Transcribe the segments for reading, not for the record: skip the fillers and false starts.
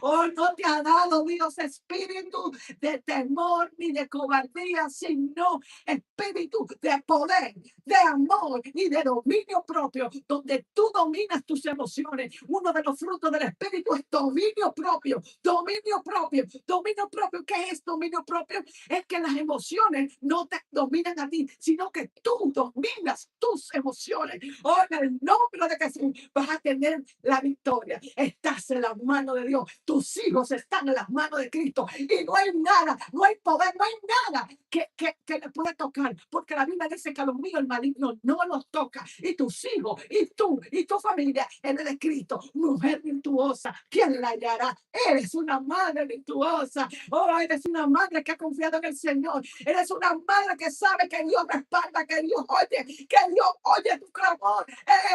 Oh, no te ha dado Dios espíritu de temor ni de cobardía, sino espíritu de poder, de amor y de dominio propio, donde tú dominas tus emociones. Uno de los frutos del espíritu es dominio propio, dominio propio, dominio propio. ¿Qué es dominio propio? Es que las emociones no te dominan a ti, sino que tú dominas tus emociones. Oh, en el nombre de Jesús vas a tener la victoria. Estás en las manos de Dios. Tus hijos están en las manos de Cristo. Y no hay nada, no hay poder, no hay nada que le pueda tocar. Porque la Biblia dice que a los míos el maligno no los toca. Y tus hijos, y tú, y tu familia, en el Cristo. Mujer virtuosa, ¿quién la hallará? Eres una madre virtuosa. Oh, eres una madre que ha confiado en el Señor. Eres una madre que sabe que Dios respalda, que Dios oye tu clamor.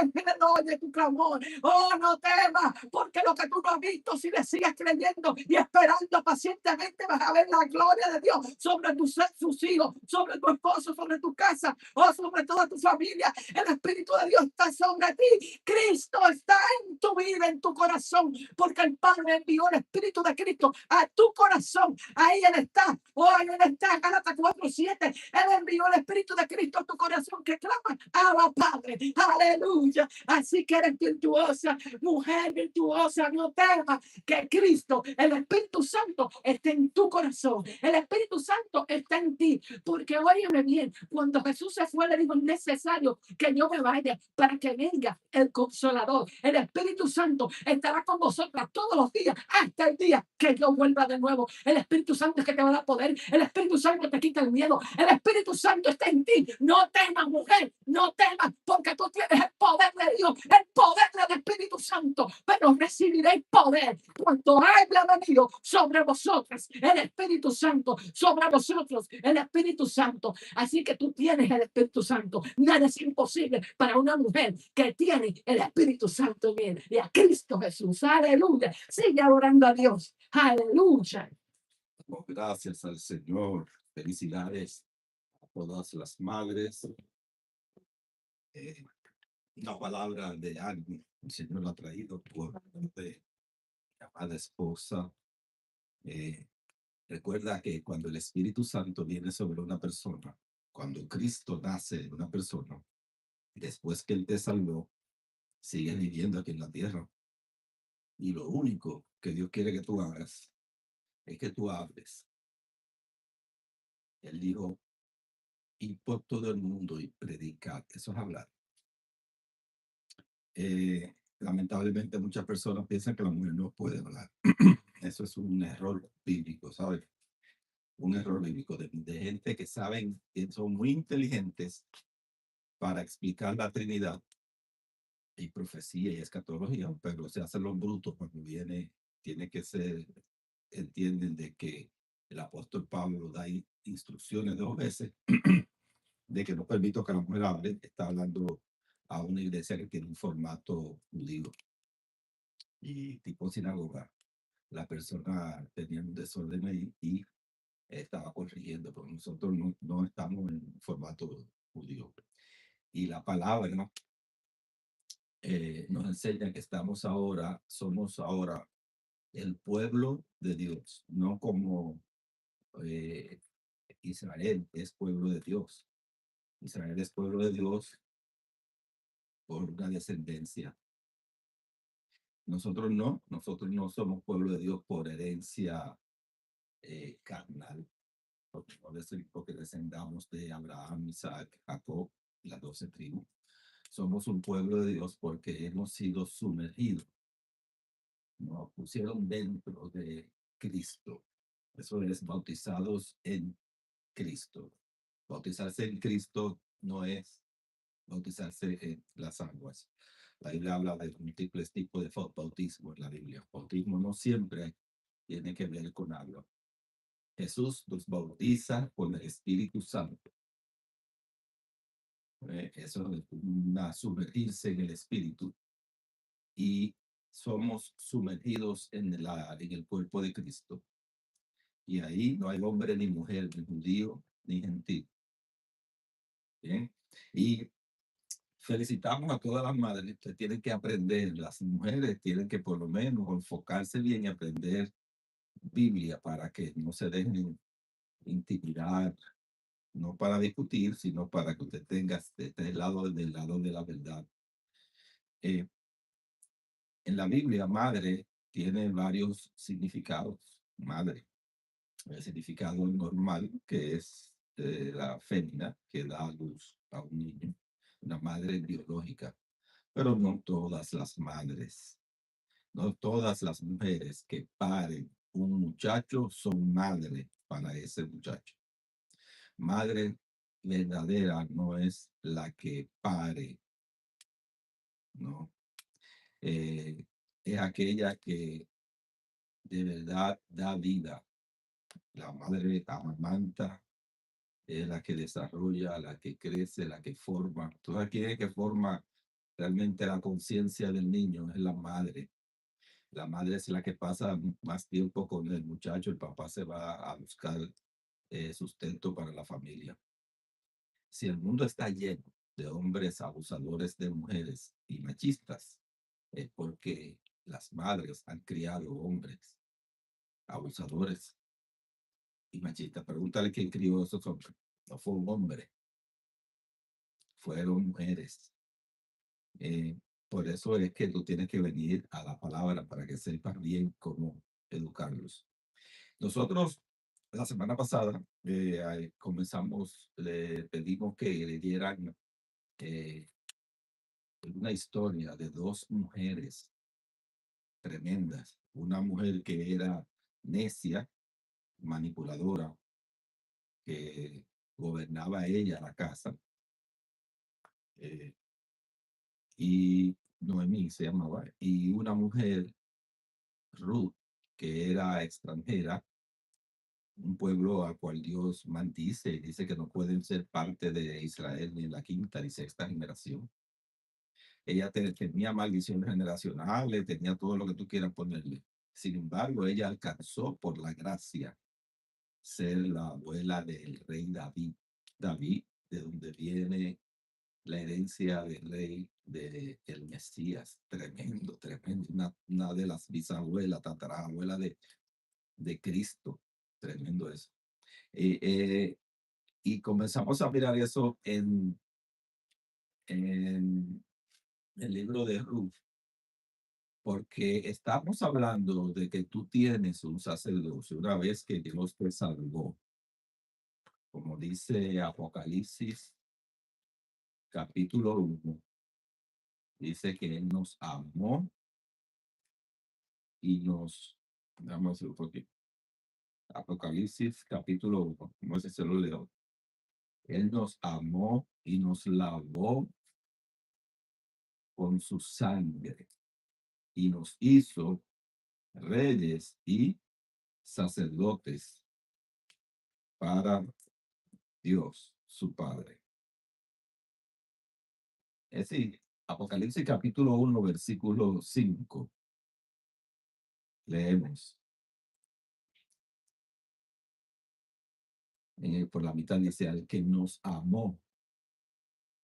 Él oye tu clamor. Oh, no temas, porque lo que tú no has visto, si le sigues creyendo y esperando pacientemente, vas a ver la gloria de Dios sobre sus hijos, sobre tu esposo, sobre tu casa, o sobre toda tu familia. El Espíritu de Dios está sobre ti. Cristo está en tu vida, en tu corazón, porque el Padre envió el Espíritu de Cristo a tu corazón. Ahí Él está. Oh, ahí Él está. Gálatas 4:7. Él envió el Espíritu de Cristo a tu corazón que clama, Abba Padre. Aleluya. Así que eres virtuosa, mujer virtuosa. No temas que Cristo, el Espíritu Santo, esté en tu corazón. El Espíritu Santo está en ti. Porque óyeme bien, cuando Jesús se fue, le dijo: es necesario que yo me vaya para que venga el Consolador. El Espíritu Santo estará con vosotras todos los días hasta el día que yo vuelva de nuevo. El Espíritu Santo es que te va a dar poder. El Espíritu Santo te quita el miedo. El Espíritu Santo está en ti. No temas, mujer, no temas, porque tú tienes el poder de Dios, el poder del Espíritu Santo. Pero recibiréis poder cuando haya venido sobre vosotros el Espíritu Santo, sobre vosotros el Espíritu Santo. Así que tú tienes el Espíritu Santo. Nada es imposible para una mujer que tiene el Espíritu Santo en él y a Cristo Jesús. Aleluya. Sigue adorando a Dios. Aleluya. Oh, gracias al Señor. Felicidades a todas las madres. Una palabra de ánimo. El Señor la ha traído por de amada esposa. Recuerda que cuando el Espíritu Santo viene sobre una persona, cuando Cristo nace en una persona, después que Él te salvó, sigue viviendo aquí en la tierra. Y lo único que Dios quiere que tú hagas es que tú hables. Él dijo: y por todo el mundo y predicar. Eso es hablar. Lamentablemente muchas personas piensan que la mujer no puede hablar. Eso es un error bíblico, ¿sabes? Un error bíblico de gente que saben que son muy inteligentes para explicar la Trinidad y profecía y escatología, pero se hacen los brutos cuando tiene que ser, entienden de que el apóstol Pablo da instrucciones 2 veces de que no permito que la mujer hable. Está hablando a una iglesia que tiene un formato judío y tipo sinagoga. La persona tenía un desorden ahí y estaba corrigiendo, pero nosotros no estamos en formato judío. Y la palabra, ¿no? Nos enseña que somos ahora el pueblo de Dios, no como eh, Israel es pueblo de Dios. Israel es pueblo de Dios por una descendencia. Nosotros no somos pueblo de Dios por herencia carnal, porque descendamos de Abraham, Isaac, Jacob, las 12 tribus. Somos un pueblo de Dios porque hemos sido sumergidos, nos pusieron dentro de Cristo. Eso es, bautizados en Cristo. Bautizarse en Cristo no es bautizarse en las aguas. La Biblia habla de múltiples tipos de bautismo en la Biblia. Bautismo no siempre tiene que ver con agua. Jesús nos bautiza con el Espíritu Santo. Eso es sumergirse en el Espíritu. Y somos sumergidos en el cuerpo de Cristo. Y ahí no hay hombre ni mujer, ni judío, ni gentil. Bien. Y felicitamos a todas las madres. Ustedes tienen que aprender, las mujeres tienen que por lo menos enfocarse bien y aprender Biblia para que no se dejen intimidar, no para discutir, sino para que usted tenga esté del lado de la verdad. Eh, en la Biblia, madre tiene varios significados. Madre, el significado normal, que es la fémina que da a luz a un niño, una madre biológica, pero no todas las madres, no todas las mujeres que paren un muchacho son madre para ese muchacho. Madre verdadera no es la que pare, ¿no? Eh, es aquella que de verdad da vida. La madre amamanta, es la que desarrolla, la que crece, la que forma. Toda aquella que forma realmente la conciencia del niño es la madre. La madre es la que pasa más tiempo con el muchacho, el papá se va a buscar sustento para la familia. Si el mundo está lleno de hombres abusadores de mujeres y machistas, es porque las madres han criado hombres abusadores y machistas. Pregúntale quién crió a esos hombres. No fue un hombre, fueron mujeres. Eh, por eso es que tú tienes que venir a la palabra para que sepas bien cómo educarlos. Nosotros, la semana pasada, comenzamos, le pedimos que le dieran eh, una historia de dos mujeres tremendas. Una mujer que era necia, manipuladora, que gobernaba ella la casa, eh, y Noemí se llamaba, y una mujer, Ruth, que era extranjera, un pueblo al cual Dios maldice y dice que no pueden ser parte de Israel ni en la quinta ni sexta generación. Ella tenía maldiciones generacionales, tenía todo lo que tú quieras ponerle. Sin embargo, ella alcanzó por la gracia ser la abuela del rey David. David, de donde viene la herencia del rey del Mesías. Tremendo, tremendo. Una de las bisabuelas, tatarabuela de Cristo. Tremendo eso. Y comenzamos a mirar eso en el libro de Ruth, porque estamos hablando de que tú tienes un sacerdocio una vez que Dios te salvó, como dice Apocalipsis capítulo 1, dice que Él nos amó y nos, vamos a ver por qué, Apocalipsis capítulo 1, como se lo leo, Él nos amó y nos lavó con su sangre y nos hizo reyes y sacerdotes para Dios, su Padre. Es decir, Apocalipsis capítulo 1, versículo 5. Leemos. Por la mitad dice, al que nos amó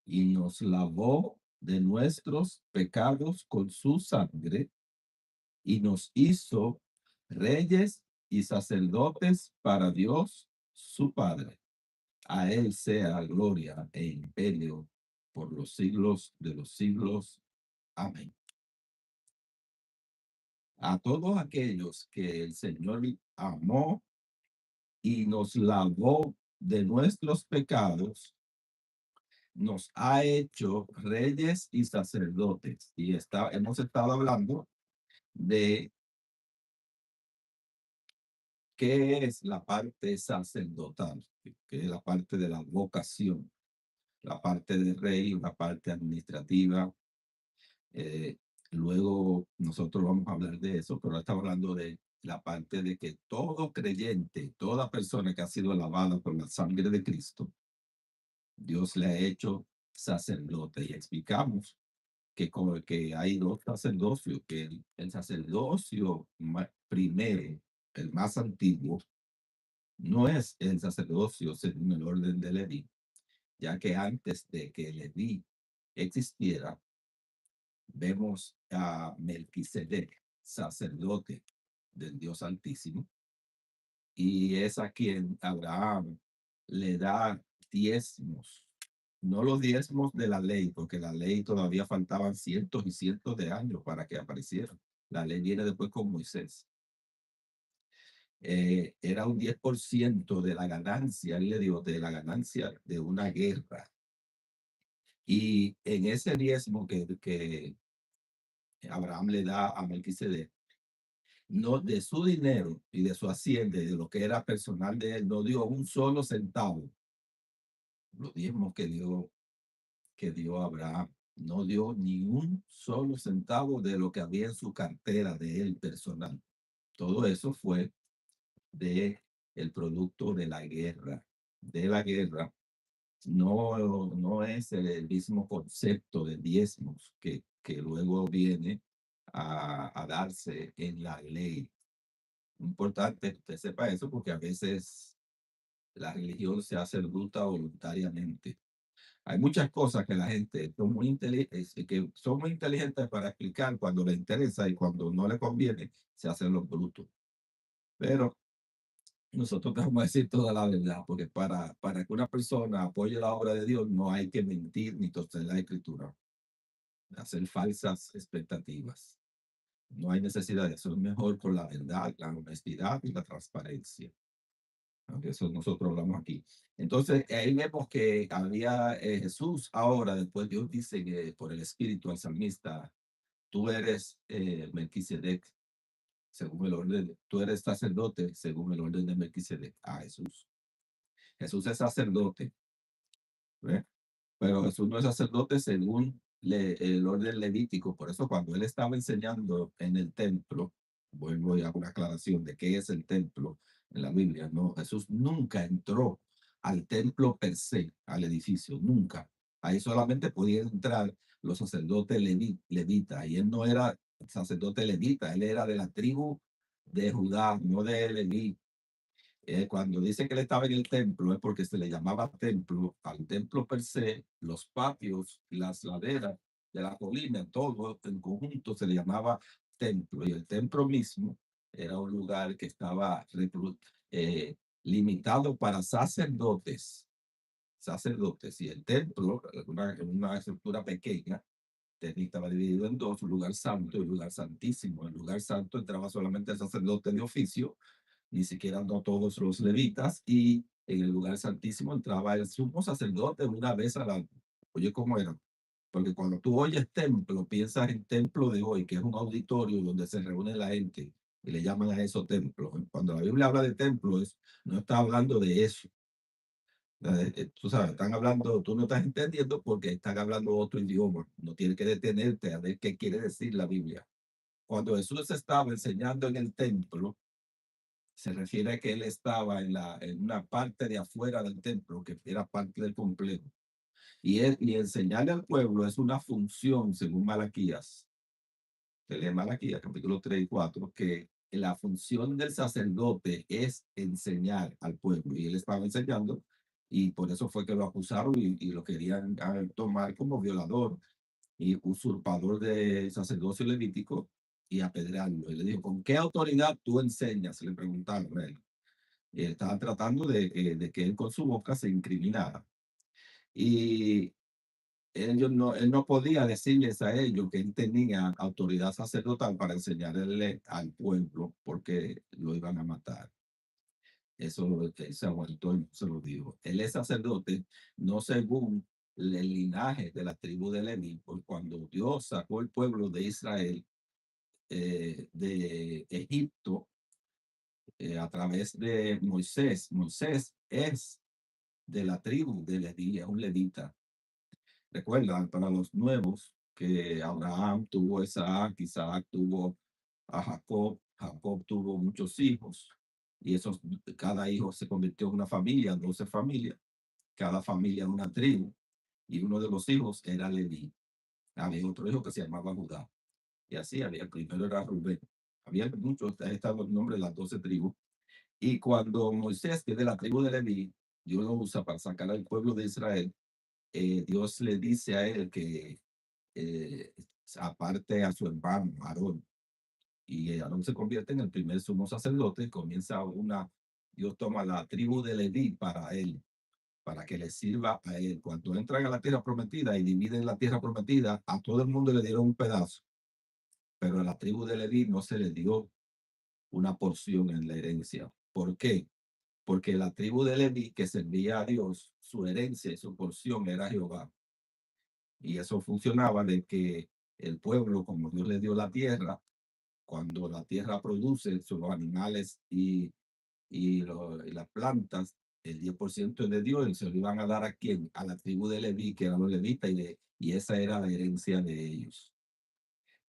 y nos lavó de nuestros pecados con su sangre y nos hizo reyes y sacerdotes para Dios, su Padre. A él sea gloria e imperio por los siglos de los siglos. Amén. A todos aquellos que el Señor amó y nos lavó de nuestros pecados, nos ha hecho reyes y sacerdotes. Y hemos estado hablando de qué es la parte sacerdotal, que es la parte de la vocación, la parte de rey, la parte administrativa. Eh, Luego nosotros vamos a hablar de eso, pero estamos hablando de la parte de que todo creyente, toda persona que ha sido lavada por la sangre de Cristo, Dios le ha hecho sacerdote. Y explicamos que, como que hay dos sacerdocios, que el sacerdocio primero, el más antiguo, no es el sacerdocio según el orden de Leví, ya que antes de que Leví existiera, vemos a Melquisedec, sacerdote del Dios Altísimo, y es a quien Abraham le da diezmos, no los diezmos de la ley, porque la ley todavía faltaban cientos y cientos de años para que apareciera. La ley viene después con Moisés. Era un 10% de la ganancia, él le dio de la ganancia de una guerra. Y en ese diezmo que Abraham le da a Melquisedec, no de su dinero y de su hacienda y de lo que era personal de él, no dio un solo centavo. Los diezmos que dio Abraham, no dio ni un solo centavo de lo que había en su cartera de él personal. Todo eso fue de el producto de la guerra. De la guerra no es el mismo concepto de diezmos que luego viene a darse en la ley. Importante que usted sepa eso porque a veces la religión se hace bruta voluntariamente. Hay muchas cosas que la gente que son muy inteligentes para explicar cuando le interesa y cuando no le conviene, se hacen los brutos. Pero nosotros te vamos a decir toda la verdad, porque para que una persona apoye la obra de Dios no hay que mentir ni torcer la escritura, hacer falsas expectativas. No hay necesidad de eso, es mejor con la verdad, la honestidad y la transparencia. Aunque eso nosotros hablamos aquí. Entonces, ahí vemos que había Jesús ahora, después Dios dice que por el Espíritu al salmista, tú eres Melquisedec, según el orden, tú eres sacerdote, según el orden de Melquisedec, a Jesús. Jesús es sacerdote, ¿ve? Pero Jesús no es sacerdote según el orden levítico. Por eso cuando él estaba enseñando en el templo, vuelvo a una aclaración de qué es el templo en la Biblia. No, Jesús nunca entró al templo per se, al edificio, nunca. Ahí solamente podían entrar los sacerdotes levitas. Y él no era sacerdote levita, él era de la tribu de Judá, no de Leví. Cuando dice que él estaba en el templo es porque se le llamaba templo al templo per se, los patios, las laderas de la colina, todo en conjunto se le llamaba templo. Y el templo mismo era un lugar que estaba eh, limitado para sacerdotes. Sacerdotes. Y el templo, una estructura pequeña, estaba dividido en dos, un lugar santo y un lugar santísimo. El lugar santo entraba solamente el sacerdote de oficio, ni siquiera no todos los levitas, y en el lugar santísimo entraba el sumo sacerdote una vez al año. Oye, ¿cómo era? Porque cuando tú oyes templo, piensas en templo de hoy, que es un auditorio donde se reúne la gente, y le llaman a eso templo. Cuando la Biblia habla de templo, no está hablando de eso. Tú sabes, están hablando, tú no estás entendiendo porque están hablando otro idioma. No tienes que detenerte a ver qué quiere decir la Biblia. Cuando Jesús estaba enseñando en el templo, se refiere a que él estaba en una parte de afuera del templo, que era parte del complejo. Y enseñarle al pueblo es una función, según Malaquías, se lee Malaquías, capítulo 3 y 4, que la función del sacerdote es enseñar al pueblo. Y él estaba enseñando, y por eso fue que lo acusaron y lo querían tomar como violador y usurpador de sacerdocio levítico y apedrearlo. Y le dijo, ¿con qué autoridad tú enseñas? Le preguntaron a él. Y él estaba tratando de que él con su boca se incriminara. Y él no podía decirles a ellos que él tenía autoridad sacerdotal para enseñarle al pueblo porque lo iban a matar. Eso él se aguantó y se lo dijo. Él es sacerdote, no según el linaje de la tribu de Leví, porque cuando Dios sacó el pueblo de Israel de Egipto a través de Moisés, Moisés es de la tribu de Leví, es un levita. Recuerdan para los nuevos que Abraham tuvo a Isaac, Isaac tuvo a Jacob, Jacob tuvo muchos hijos y esos, cada hijo se convirtió en una familia, 12 familias, cada familia en una tribu y uno de los hijos era Leví. Había otro hijo que se llamaba Judá y así había, el primero era Rubén. Había muchos, ahí estaban los nombres de las 12 tribus. Y cuando Moisés, que es de la tribu de Leví, Dios lo usa para sacar al pueblo de Israel, Dios le dice a él que eh, aparte a su hermano Aarón, y Aarón se convierte en el primer sumo sacerdote y comienza Dios toma la tribu de Leví para él, para que le sirva a él. Cuando entran a la tierra prometida y dividen la tierra prometida, a todo el mundo le dieron un pedazo, pero a la tribu de Leví no se le dio una porción en la herencia. ¿Por qué? Porque la tribu de Leví que servía a Dios, su herencia y su porción era Jehová. Y eso funcionaba de que el pueblo, como Dios le dio la tierra, cuando la tierra produce sus animales y las plantas, el 10% es de Dios y se lo iban a dar a quién, a la tribu de Leví, que eran los levitas, y esa era la herencia de ellos.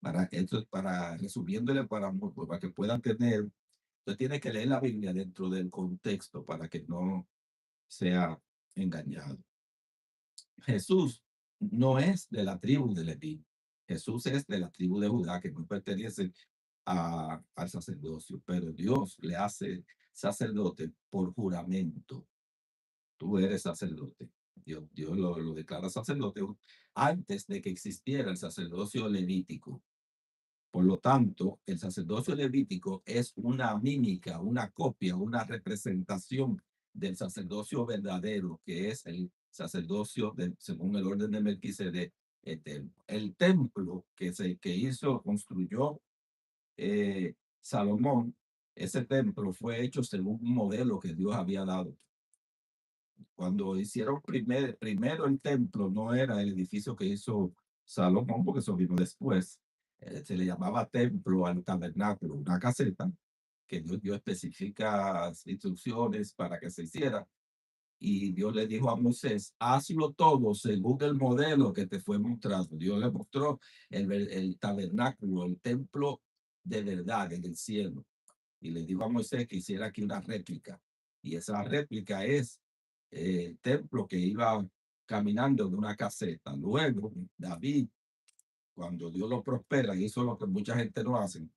Para esto, para resumiéndole, para que puedan tener, usted tiene que leer la Biblia dentro del contexto para que no sea engañado. Jesús no es de la tribu de Leví. Jesús es de la tribu de Judá, que no pertenece al sacerdocio, pero Dios le hace sacerdote por juramento. Tú eres sacerdote. Dios lo declara sacerdote antes de que existiera el sacerdocio levítico. Por lo tanto, el sacerdocio levítico es una mímica, una copia, una representación del sacerdocio verdadero, que es el sacerdocio según el orden de Melquisedec eterno. El templo construyó Salomón, ese templo fue hecho según un modelo que Dios había dado. Cuando hicieron primero el templo, no era el edificio que hizo Salomón, porque eso vino después. Se le llamaba templo al tabernáculo, una caseta que Dios dio específicas instrucciones para que se hiciera. Y Dios le dijo a Moisés, hazlo todo según el modelo que te fue mostrado. Dios le mostró el tabernáculo, el templo de verdad en el cielo. Y le dijo a Moisés que hiciera aquí una réplica. Y esa réplica es el templo que iba caminando de una caseta. Luego, David, cuando Dios lo prospera, y eso es lo que mucha gente no hace,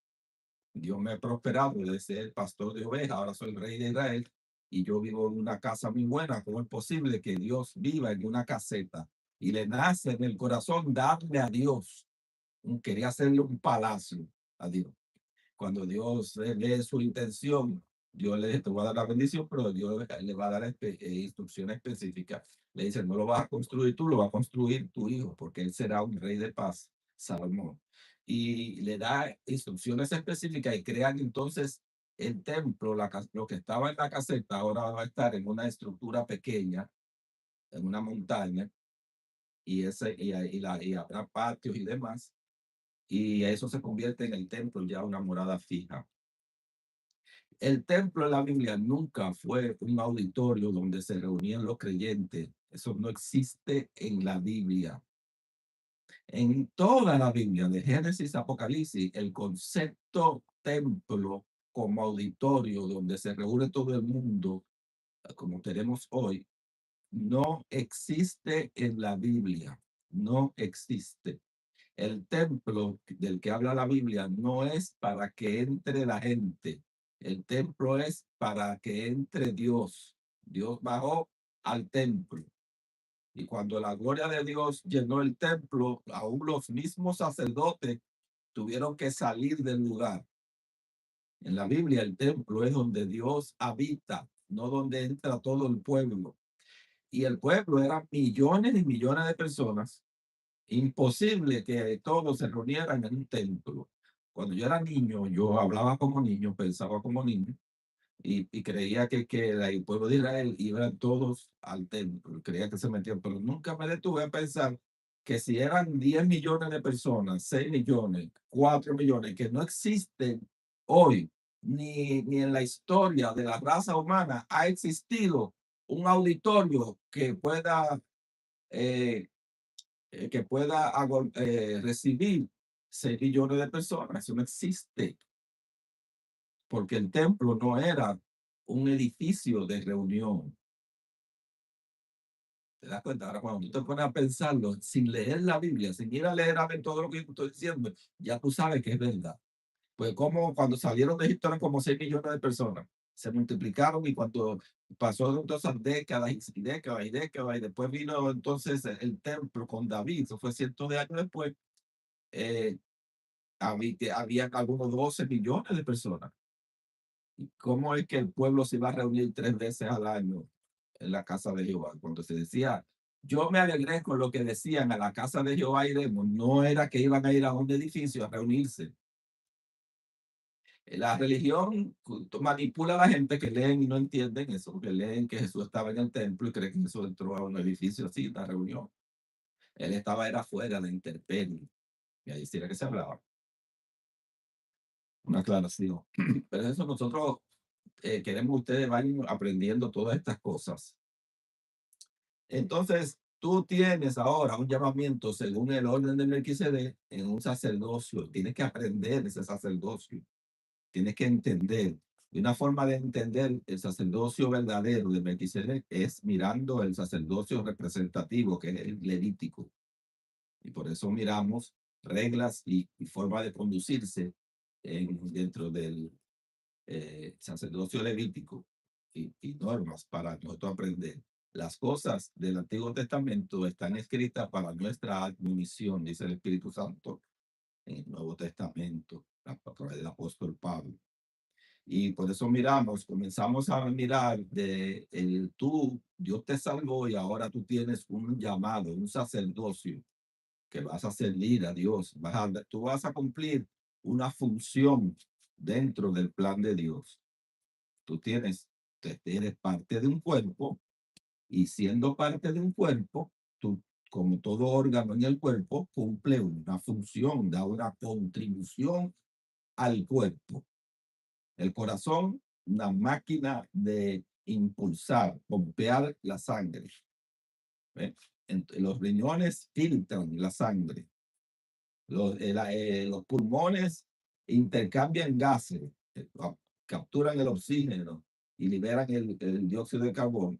Dios me ha prosperado de ser pastor de ovejas, ahora soy el rey de Israel, y yo vivo en una casa muy buena. ¿Cómo es posible que Dios viva en una caseta? Y le nace en el corazón darle a Dios. Quería hacerle un palacio a Dios. Cuando Dios ve su intención, Dios le dice, te voy a dar la bendición, pero Dios le va a dar instrucciones específicas. Le dice, no lo vas a construir tú, lo va a construir tu hijo, porque él será un rey de paz, Salomón. Y le da instrucciones específicas y crean entonces el templo, lo que estaba en la caseta, ahora va a estar en una estructura pequeña, en una montaña, y habrá patios y demás, y eso se convierte en el templo, ya una morada fija. El templo de la Biblia nunca fue un auditorio donde se reunían los creyentes. Eso no existe en la Biblia. En toda la Biblia, de Génesis a Apocalipsis, el concepto templo como auditorio donde se reúne todo el mundo, como tenemos hoy, no existe en la Biblia. No existe. El templo del que habla la Biblia no es para que entre la gente. El templo es para que entre Dios. Dios bajó al templo. Y cuando la gloria de Dios llenó el templo, aún los mismos sacerdotes tuvieron que salir del lugar. En la Biblia el templo es donde Dios habita, no donde entra todo el pueblo. Y el pueblo eran millones y millones de personas. Imposible que todos se reunieran en un templo. Cuando yo era niño, yo hablaba como niño, pensaba como niño, y creía que el pueblo de Israel iban todos al templo, creía que se metían, pero nunca me detuve a pensar que si eran 10 millones de personas, 6 millones, 4 millones, que no existen hoy, ni en la historia de la raza humana ha existido un auditorio eh, que pueda recibir 6 millones de personas. Eso no existe, porque el templo no era un edificio de reunión. ¿Te das cuenta? Ahora, cuando tú te pones a pensarlo, sin leer la Biblia, sin ir a leer a ver todo lo que yo estoy diciendo, ya tú sabes que es verdad. Pues como cuando salieron de Egipto eran como 6 millones de personas. se multiplicaron y cuando pasó entonces décadas y décadas y décadas y después vino entonces el templo con David, eso fue cientos de años después, eh, había algunos 12 millones de personas. ¿Y cómo es que el pueblo se iba a reunir 3 veces al año en la casa de Jehová? Cuando se decía, yo me alegré con lo que decían a la casa de Jehová iremos, no era que iban a ir a un edificio a reunirse. La religión manipula a la gente que leen y no entienden eso, que leen que Jesús estaba en el templo y creen que Jesús entró a un edificio así, una reunión. Él estaba era fuera de intemperie, y ahí sí era que se hablaba, una aclaración. Pero eso nosotros queremos que ustedes vayan aprendiendo todas estas cosas. Entonces, tú tienes ahora un llamamiento según el orden de Melquisedec en un sacerdocio. Tienes que aprender ese sacerdocio. Tienes que entender. Y una forma de entender el sacerdocio verdadero de Melquisedec es mirando el sacerdocio representativo, que es el levítico. Y por eso miramos reglas y forma de conducirse dentro del sacerdocio levítico y normas para nosotros aprender. Las cosas del Antiguo Testamento están escritas para nuestra admonición, dice el Espíritu Santo en el Nuevo Testamento, a través del apóstol Pablo. Y por eso comenzamos a mirar de Dios te salvó y ahora tú tienes un llamado, un sacerdocio que vas a servir a Dios, tú vas a cumplir una función dentro del plan de Dios. Tú eres parte de un cuerpo y siendo parte de un cuerpo, tú, como todo órgano en el cuerpo, cumple una función, da una contribución al cuerpo. El corazón, una máquina de impulsar, pompear la sangre. ¿Ve? Los riñones filtran la sangre. Los pulmones intercambian gases, capturan el oxígeno y liberan el dióxido de carbono,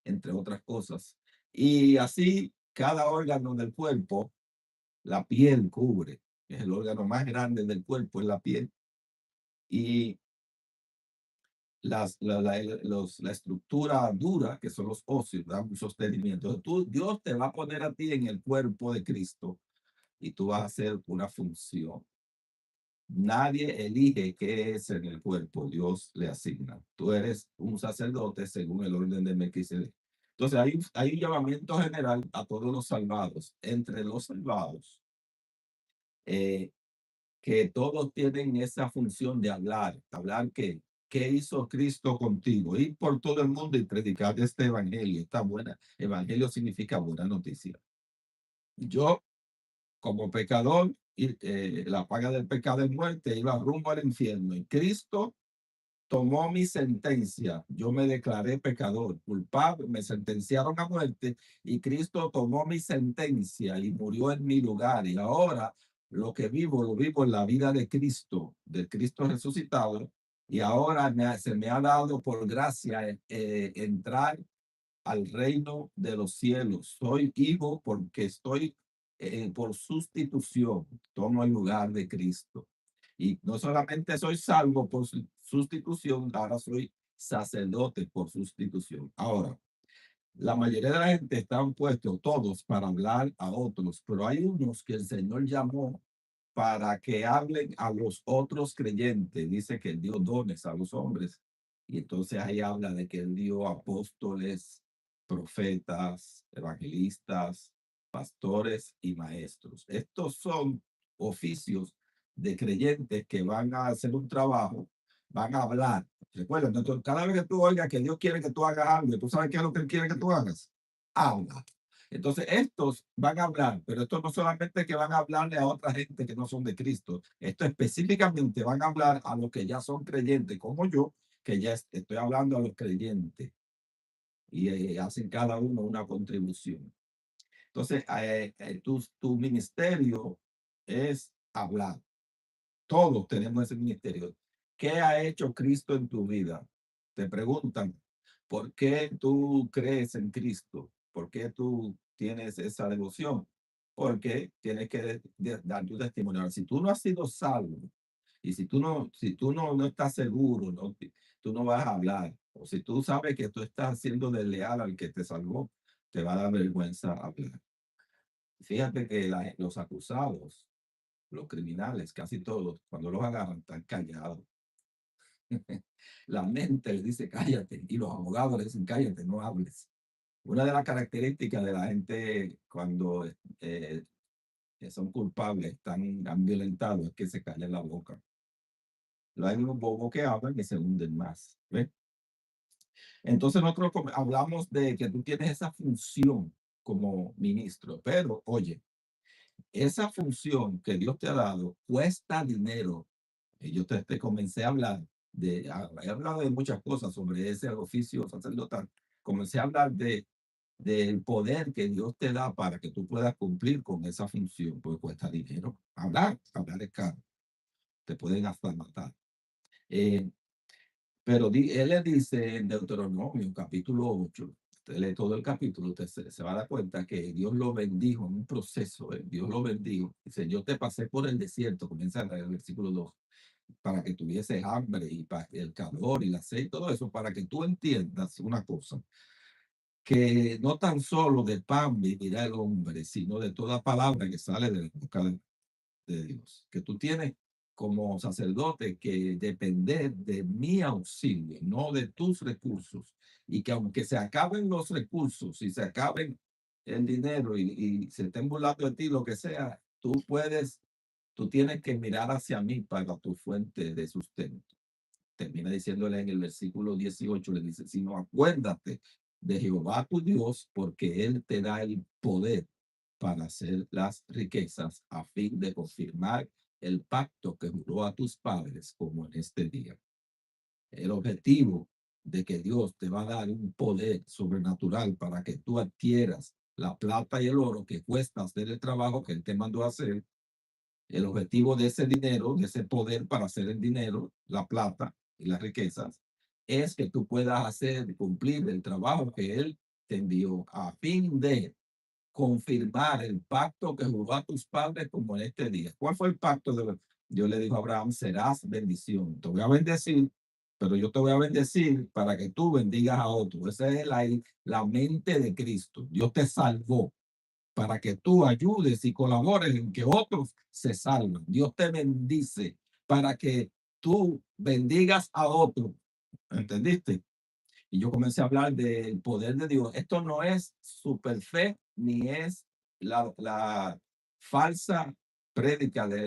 entre otras cosas. Y así cada órgano del cuerpo, la piel cubre, es el órgano más grande del cuerpo, es la piel. Y la estructura dura, que son los óseos, dan un sostenimiento. Dios te va a poner a ti en el cuerpo de Cristo y tú vas a hacer una función. Nadie elige qué es en el cuerpo, Dios le asigna. Tú eres un sacerdote según el orden de Melquisedec. Entonces hay un llamamiento general a todos los salvados. Entre los salvados, eh, que todos tienen esa función de hablar qué hizo Cristo contigo, ir por todo el mundo y predicar este evangelio. Esta buena, evangelio significa buena noticia. Yo, como pecador, la paga del pecado es muerte, iba rumbo al infierno. Y Cristo tomó mi sentencia. Yo me declaré pecador, culpable, me sentenciaron a muerte y Cristo tomó mi sentencia y murió en mi lugar. Y ahora lo que vivo, lo vivo en la vida de Cristo, del Cristo resucitado. Y ahora se me ha dado por gracia entrar al reino de los cielos. Soy hijo porque estoy por sustitución, tomo el lugar de Cristo. Y no solamente soy salvo por sustitución, ahora soy sacerdote por sustitución. Ahora, la mayoría de la gente están puestos todos para hablar a otros, pero hay unos que el Señor llamó para que hablen a los otros creyentes. Dice que Él dio dones a los hombres. Y entonces ahí habla de que Él dio apóstoles, profetas, evangelistas, pastores y maestros. Estos son oficios de creyentes que van a hacer un trabajo, van a hablar. Recuerda, entonces, cada vez que tú oigas que Dios quiere que tú hagas algo, tú sabes qué es lo que Él quiere que tú hagas. Habla. Entonces, estos van a hablar, pero esto no solamente que van a hablarle a otra gente que no son de Cristo, esto específicamente van a hablar a los que ya son creyentes, como yo, que ya estoy hablando a los creyentes y hacen cada uno una contribución. Entonces, tu ministerio es hablar. Todos tenemos ese ministerio. ¿Qué ha hecho Cristo en tu vida? Te preguntan, ¿por qué tú crees en Cristo? ¿Por qué tú tienes esa devoción? Porque tienes que dar tu testimonio. Si tú no has sido salvo y si tú no estás seguro, ¿no? tú no vas a hablar. O si tú sabes que tú estás siendo desleal al que te salvó, te va a dar vergüenza hablar. Fíjate que los acusados, los criminales, casi todos, cuando los agarran, están callados. La mente les dice cállate y los abogados les dicen cállate, no hables. Una de las características de la gente cuando son culpables, han violentado, es que se callan la boca. Hay unos bobos que hablan y se hunden más. ¿Ves? Entonces nosotros hablamos de que tú tienes esa función como ministro, pero oye, esa función que Dios te ha dado cuesta dinero. Y yo te comencé a hablar he hablado de muchas cosas sobre ese oficio sacerdotal. Comencé a hablar del poder que Dios te da para que tú puedas cumplir con esa función, pues cuesta dinero. Hablar es caro, te pueden hasta matar. Eh, pero él le dice en Deuteronomio, capítulo 8, usted lee todo el capítulo, usted se va a dar cuenta que Dios lo bendijo en un proceso, Dios lo bendijo. Dice, yo te pasé por el desierto, comienza en el versículo 2, para que tuvieses hambre y para el calor y la sed y todo eso, para que tú entiendas una cosa, que no tan solo de pan vivirá el hombre, sino de toda palabra que sale de la boca de Dios, que tú tienes como sacerdote que depender de mi auxilio, no de tus recursos, y que aunque se acaben los recursos y se acaben el dinero y se estén burlando de ti, lo que sea, tú tienes que mirar hacia mí para tu fuente de sustento. Termina diciéndole en el versículo 18, le dice, sino acuérdate de Jehová tu Dios, porque él te da el poder para hacer las riquezas a fin de confirmar el pacto que juró a tus padres como en este día. El objetivo de que Dios te va a dar un poder sobrenatural para que tú adquieras la plata y el oro que cuesta hacer el trabajo que él te mandó a hacer. El objetivo de ese dinero, de ese poder para hacer el dinero, la plata y las riquezas, es que tú puedas hacer cumplir el trabajo que él te envió a fin de confirmar el pacto que juró a tus padres como en este día. ¿Cuál fue el pacto? Dios le dijo a Abraham, serás bendición. Te voy a bendecir, pero yo te voy a bendecir para que tú bendigas a otros. Esa es la mente de Cristo. Dios te salvó para que tú ayudes y colabores en que otros se salven. Dios te bendice para que tú bendigas a otros. ¿Entendiste? Y yo comencé a hablar del poder de Dios. Esto no es super fe ni es la falsa prédica de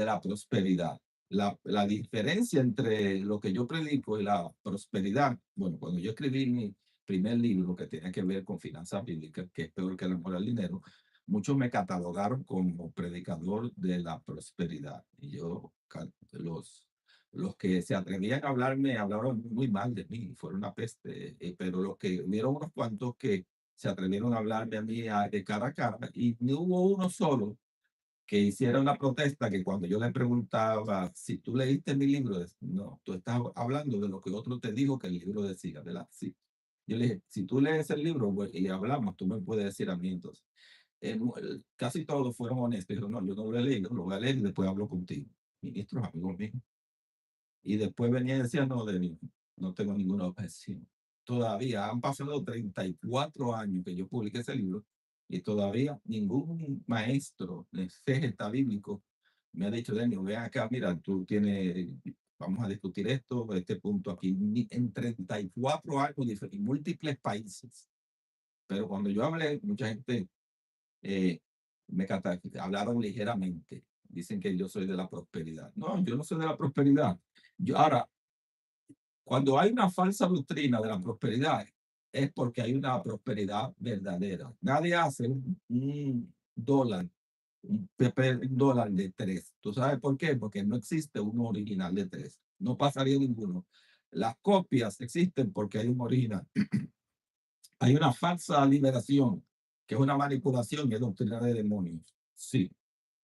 la prosperidad. La diferencia entre lo que yo predico y la prosperidad, bueno, cuando yo escribí mi primer libro que tenía que ver con finanzas bíblicas, que es peor que el amor al dinero, muchos me catalogaron como predicador de la prosperidad. Y yo, los que se atrevían a hablarme hablaron muy mal de mí, fueron una peste, pero los que hubieron unos cuantos que se atrevieron a hablarme a mí de cara a cara, y no hubo uno solo que hiciera una protesta que cuando yo le preguntaba si tú leíste mi libro, no, tú estás hablando de lo que otro te dijo que el libro decía, ¿verdad? Sí. Yo le dije, si tú lees el libro y hablamos, tú me puedes decir a mí entonces. Casi todos fueron honestos, dijeron, no, yo no lo he leído, lo voy a leer y después hablo contigo. Ministros, amigos míos. Y después venía y decía, no, no tengo ninguna objeción. Todavía han pasado 34 años que yo publiqué ese libro y todavía ningún maestro de exégeta bíblico me ha dicho, Daniel, ven acá, mira, tú tienes, vamos a discutir esto, este punto aquí, en 34 años en múltiples países. Pero cuando yo hablé, mucha gente eh, hablaron ligeramente. Dicen que yo soy de la prosperidad. No, yo no soy de la prosperidad. Ahora, cuando hay una falsa doctrina de la prosperidad, es porque hay una prosperidad verdadera. Nadie hace un dólar, un dólar de tres. ¿Tú sabes por qué? Porque no existe uno original de tres. No pasaría ninguno. Las copias existen porque hay un original. Hay una falsa liberación, que es una manipulación y es doctrina de demonios. Sí,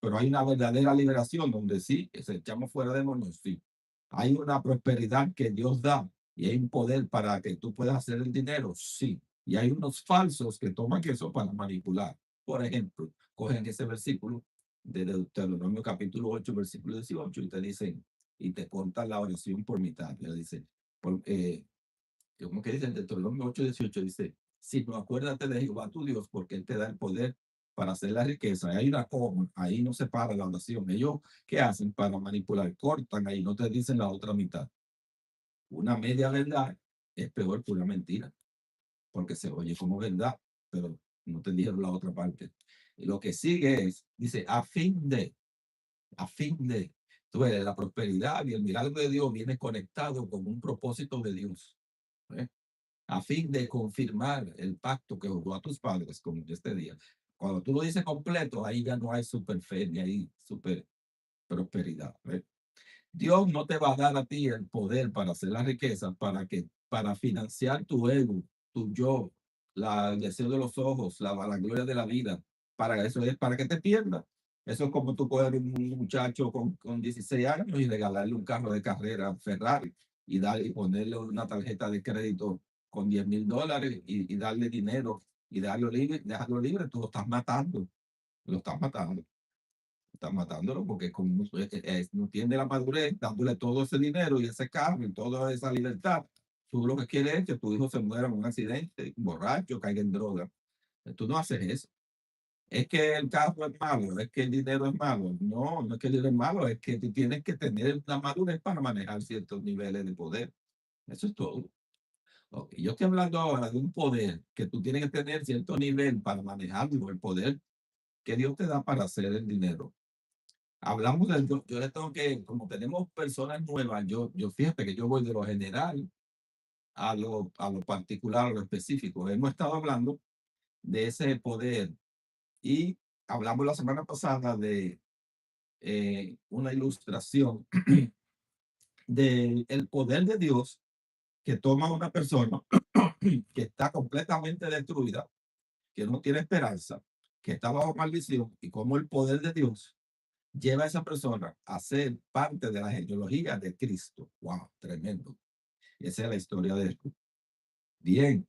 pero hay una verdadera liberación donde sí, se echamos fuera demonios, sí. Hay una prosperidad que Dios da y hay un poder para que tú puedas hacer el dinero, sí. Y hay unos falsos que toman eso para manipular. Por ejemplo, cogen ese versículo de Deuteronomio capítulo 8, versículo 18 y te dicen, y te cortan la oración por mitad. Le dicen, Porque, como que dice en Deuteronomio 8:18, dice, si no acuérdate de Jehová tu Dios, porque Él te da el poder para hacer la riqueza. Y hay una coma, ahí no se para la oración. Ellos, ¿qué hacen para manipular? Cortan ahí, no te dicen la otra mitad. Una media verdad es peor que una mentira, porque se oye como verdad, pero no te dijeron la otra parte. Y lo que sigue es, dice, a fin de, tú ves, la prosperidad y el milagro de Dios viene conectado con un propósito de Dios, ¿eh? A fin de confirmar el pacto que juró a tus padres con este día. Cuando tú lo dices completo, ahí ya no hay super fe ni hay super prosperidad, ¿eh? Dios no te va a dar a ti el poder para hacer la riqueza, para financiar tu ego, tu yo, el deseo de los ojos, la gloria de la vida. Para eso es para que te pierdas. Eso es como tú coger un muchacho con 16 años y regalarle un carro de carrera Ferrari y ponerle una tarjeta de crédito con $10,000 y darle dinero y dejarlo libre. Tú lo estás matando. Lo estás matando. Estás matándolo porque como no tiene la madurez, dándole todo ese dinero y ese carro y toda esa libertad. Tú lo que quieres es que tu hijo se muera en un accidente, borracho, caiga en droga. Tú no haces eso. Es que el carro es malo, es que el dinero es malo. No, no es que el dinero es malo, es que tú tienes que tener la madurez para manejar ciertos niveles de poder. Eso es todo. Ok, yo estoy hablando ahora de un poder que tú tienes que tener cierto nivel para manejarlo, el poder que Dios te da para hacer el dinero. Hablamos del, yo le tengo que, como tenemos personas nuevas, yo fíjate que yo voy de lo general a lo particular, a lo específico. Hemos estado hablando de ese poder y hablamos la semana pasada de una ilustración del poder de Dios que toma a una persona que está completamente destruida, que no tiene esperanza, que está bajo maldición y cómo el poder de Dios lleva a esa persona a ser parte de la genealogía de Cristo. Wow, tremendo. Esa es la historia de esto. Bien.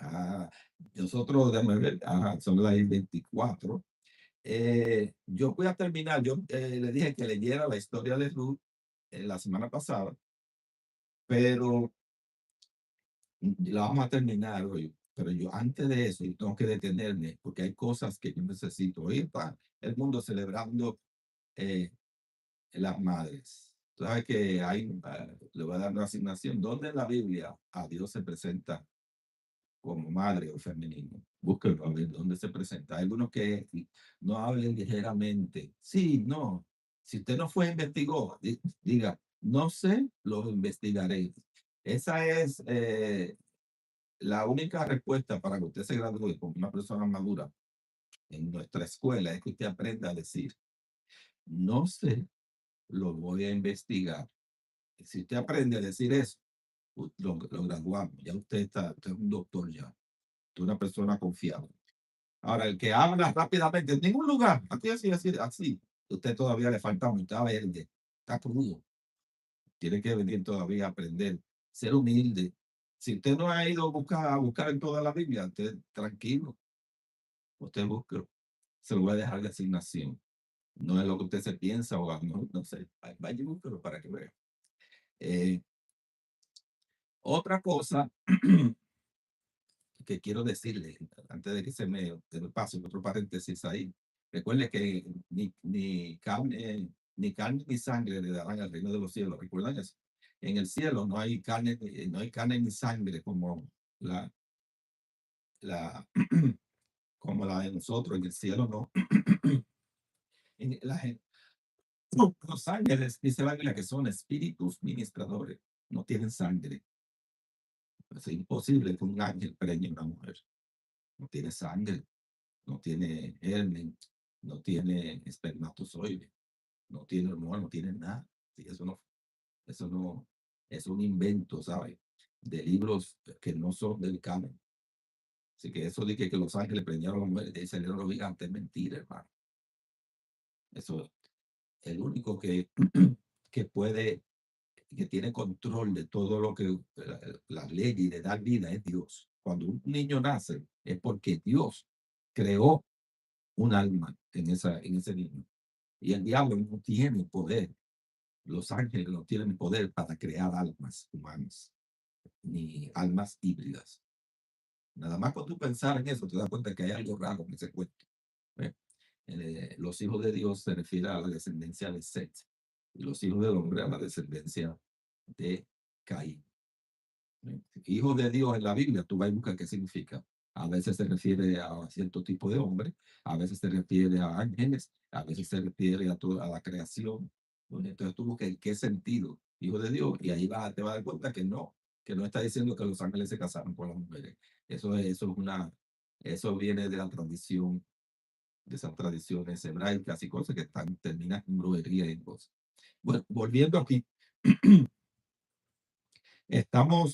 Ah, nosotros, déjame ver, son las 24. Yo voy a terminar. Yo le dije que leyera la historia de Ruth la semana pasada, pero la vamos a terminar hoy. Pero yo antes de eso, yo tengo que detenerme porque hay cosas que yo necesito oír para el mundo celebrando eh, las madres. Tú sabes que le voy a dar una asignación. ¿Dónde en la Biblia a Dios se presenta como madre o femenino? Búsquenlo a ver dónde se presenta. Hay algunos que no hablen ligeramente. Sí, no. Si usted no fue investigó, diga, no sé, lo investigaré. Esa es la única respuesta para que usted se gradúe como una persona madura en nuestra escuela, es que usted aprenda a decir, no sé, lo voy a investigar. Si usted aprende a decir eso, lo graduamos. Ya usted es un doctor ya. Usted es una persona confiable. Ahora, el que habla rápidamente en ningún lugar, así, así, así, así, usted todavía le falta mucho, está verde, está crudo. Tiene que venir todavía a aprender, ser humilde. Si usted no ha ido a buscar en toda la Biblia, usted tranquilo, usted busque, se lo voy a dejar de asignación. No es lo que usted se piensa o no sé, vaya y búsquelo para que vea. Eh, Otra cosa que quiero decirle, antes de que se me pase otro paréntesis ahí, recuerde que ni carne ni sangre le darán al reino de los cielos. ¿Recuerdan eso? En el cielo no hay carne ni sangre la, la, como la de nosotros. En el cielo no. En los ángeles, dice la Biblia, que son espíritus ministradores, no tienen sangre. Es imposible que un ángel preñe a una mujer. No tiene sangre, no tiene germen, no tiene espermatozoide, no tiene hormona, no tiene nada. Sí, eso no, es un invento, ¿sabes? De libros que no son del canon. Así que eso de que los ángeles preñaron a la mujer y salieron los gigantes es mentira, hermano. Eso, el único que puede, que tiene control de todo lo que las leyes de dar vida es Dios. Cuando un niño nace es porque Dios creó un alma en ese niño. Y el diablo no tiene poder. Los ángeles no tienen poder para crear almas humanas. ni almas híbridas. Nada más cuando tú pensar en eso, te das cuenta que hay algo raro en ese cuento. ¿Ve? Los hijos de Dios se refiere a la descendencia de Set y los hijos del hombre a la descendencia de Caín. ¿Ve? Hijos de Dios en la Biblia, tú vas a buscar qué significa. A veces se refiere a cierto tipo de hombre, a veces se refiere a ángeles, a veces se refiere a la creación. Bueno, entonces tú buscas en qué sentido, hijo de Dios, y ahí te vas a dar cuenta que no está diciendo que los ángeles se casaron con las mujeres. Eso viene de la tradición, de esas tradiciones hebraicas y cosas que terminan en brujería y cosas. Bueno, volviendo aquí,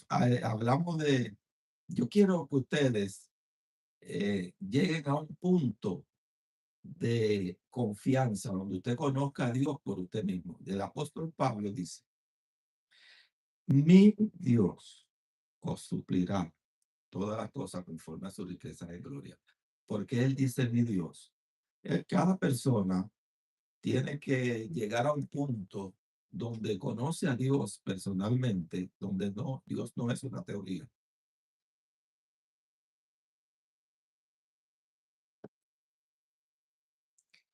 hablamos de, yo quiero que ustedes lleguen a un punto de confianza donde usted conozca a Dios por usted mismo. El apóstol Pablo dice, mi Dios os suplirá todas las cosas conforme a su riqueza de gloria. Porque él dice mi Dios. Cada persona tiene que llegar a un punto donde conoce a Dios personalmente, donde Dios no es una teoría.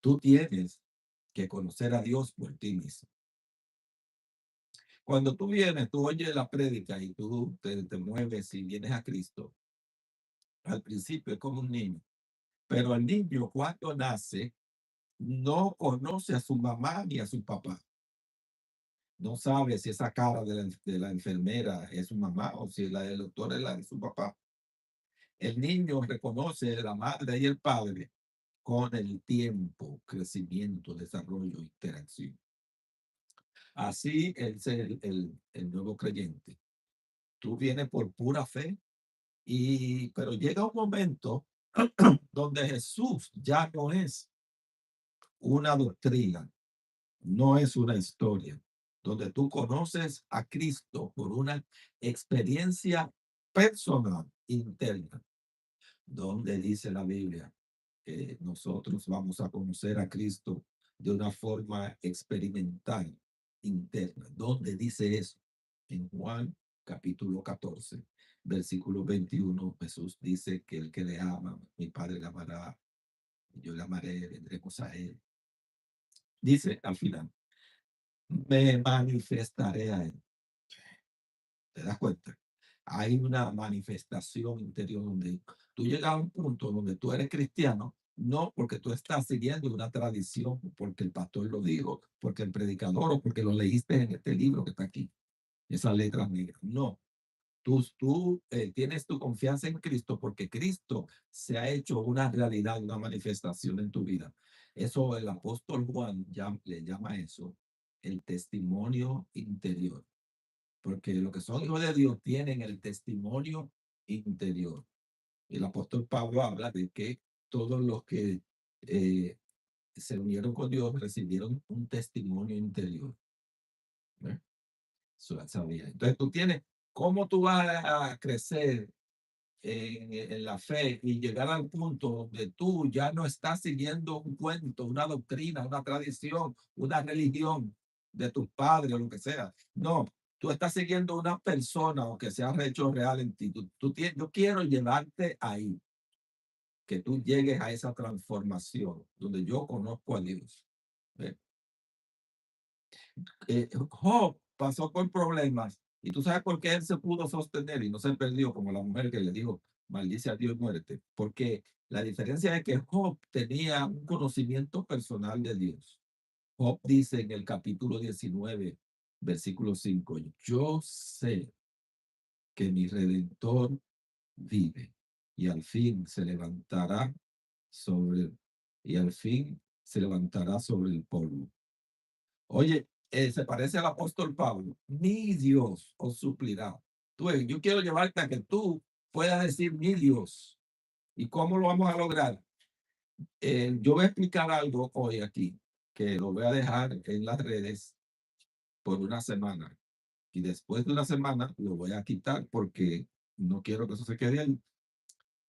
Tú tienes que conocer a Dios por ti mismo. Cuando tú vienes, tú oyes la prédica y tú te mueves y vienes a Cristo. Al principio es como un niño, pero el niño cuando nace no conoce a su mamá ni a su papá. No sabe si esa cara de la enfermera es su mamá o si la del doctor es la de su papá. El niño reconoce a la madre y el padre con el tiempo, crecimiento, desarrollo, interacción. Así es el nuevo creyente. Tú vienes por pura fe, pero llega un momento donde Jesús ya no es una doctrina, no es una historia, donde tú conoces a Cristo por una experiencia personal, interna, donde dice la Biblia que nosotros vamos a conocer a Cristo de una forma experimental, interna. ¿Dónde dice eso? En Juan capítulo 14, versículo 21, Jesús dice que el que le ama, mi Padre le amará, yo le amaré, vendremos a él. Dice al final, me manifestaré a él. ¿Te das cuenta? Hay una manifestación interior donde tú llegas a un punto donde tú eres cristiano, no porque tú estás siguiendo una tradición, porque el pastor lo dijo, porque el predicador o porque lo leíste en este libro que está aquí, esa letra negra. No, tú tienes tu confianza en Cristo porque Cristo se ha hecho una realidad, una manifestación en tu vida. Eso el apóstol Juan le llama eso el testimonio interior, porque los que son hijos de Dios tienen el testimonio interior. El apóstol Pablo habla de que todos los que eh, se unieron con Dios recibieron un testimonio interior. ¿Eh? Eso sabía. Entonces tú tienes, ¿cómo tú vas a crecer en la fe y llegar al punto donde tú ya no estás siguiendo un cuento, una doctrina, una tradición, una religión de tus padres o lo que sea? No, tú estás siguiendo una persona o que se ha hecho real en ti. Yo quiero llevarte ahí, que tú llegues a esa transformación donde yo conozco a Dios. ¿Ve? Job pasó por problemas y tú sabes por qué él se pudo sostener y no se perdió como la mujer que le dijo, maldice a Dios y muérete, porque la diferencia es que Job tenía un conocimiento personal de Dios. Job dice en el capítulo 19, versículo 5, yo sé que mi Redentor vive y al fin se levantará sobre, y al fin se levantará sobre el polvo. Oye, se parece al apóstol Pablo. Mi Dios os suplirá. Yo quiero llevarte a que tú puedas decir mi Dios. ¿Y cómo lo vamos a lograr? Yo voy a explicar algo hoy aquí, que lo voy a dejar en las redes por una semana. Y después de una semana lo voy a quitar porque no quiero que eso se quede ahí.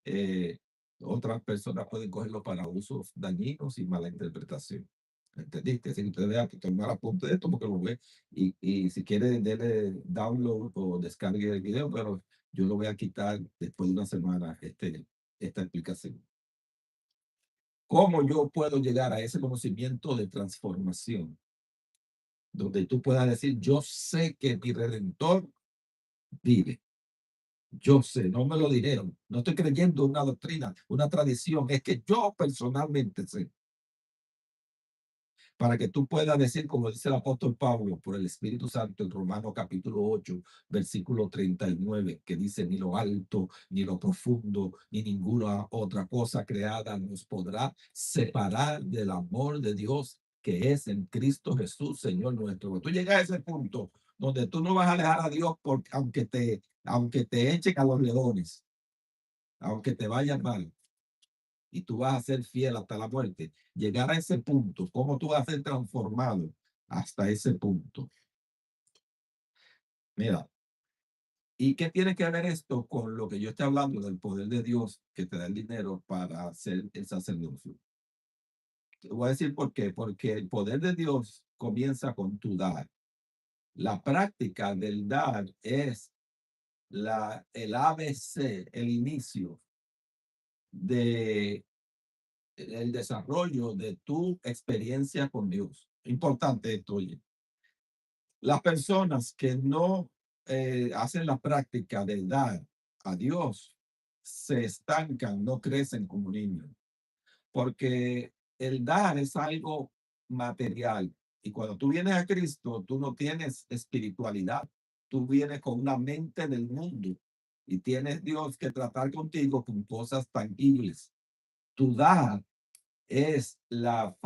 Eh, Otras personas pueden cogerlo para usos dañinos y mala interpretación. ¿Entendiste? Si usted vea que tomar apunte de esto porque lo ve y si quiere darle download o descargue el video, pero yo lo voy a quitar después de una semana esta explicación. ¿Cómo yo puedo llegar a ese conocimiento de transformación? Donde tú puedas decir, yo sé que mi Redentor vive. Yo sé, no me lo dijeron. No estoy creyendo una doctrina, una tradición. Es que yo personalmente sé. Para que tú puedas decir, como dice el apóstol Pablo, por el Espíritu Santo en Romanos capítulo 8, versículo 39, que dice, ni lo alto, ni lo profundo, ni ninguna otra cosa creada nos podrá separar del amor de Dios que es en Cristo Jesús, Señor nuestro. Cuando tú llegas a ese punto donde tú no vas a alejar a Dios porque, aunque te echen a los leones, aunque te vayan mal, y tú vas a ser fiel hasta la muerte. Llegar a ese punto, ¿cómo tú vas a ser transformado hasta ese punto? Mira, ¿y qué tiene que ver esto con lo que yo estoy hablando del poder de Dios que te da el dinero para hacer el sacerdocio? Te voy a decir por qué. Porque el poder de Dios comienza con tu dar. La práctica del dar es el ABC, el inicio de el desarrollo de tu experiencia con Dios. Importante esto, oye. Las personas que no hacen la práctica de dar a Dios se estancan, no crecen como niños, porque el dar es algo material. Y cuando tú vienes a Cristo, tú no tienes espiritualidad, tú vienes con una mente del mundo y tienes Dios que tratar contigo con cosas tangibles. Tu dar es la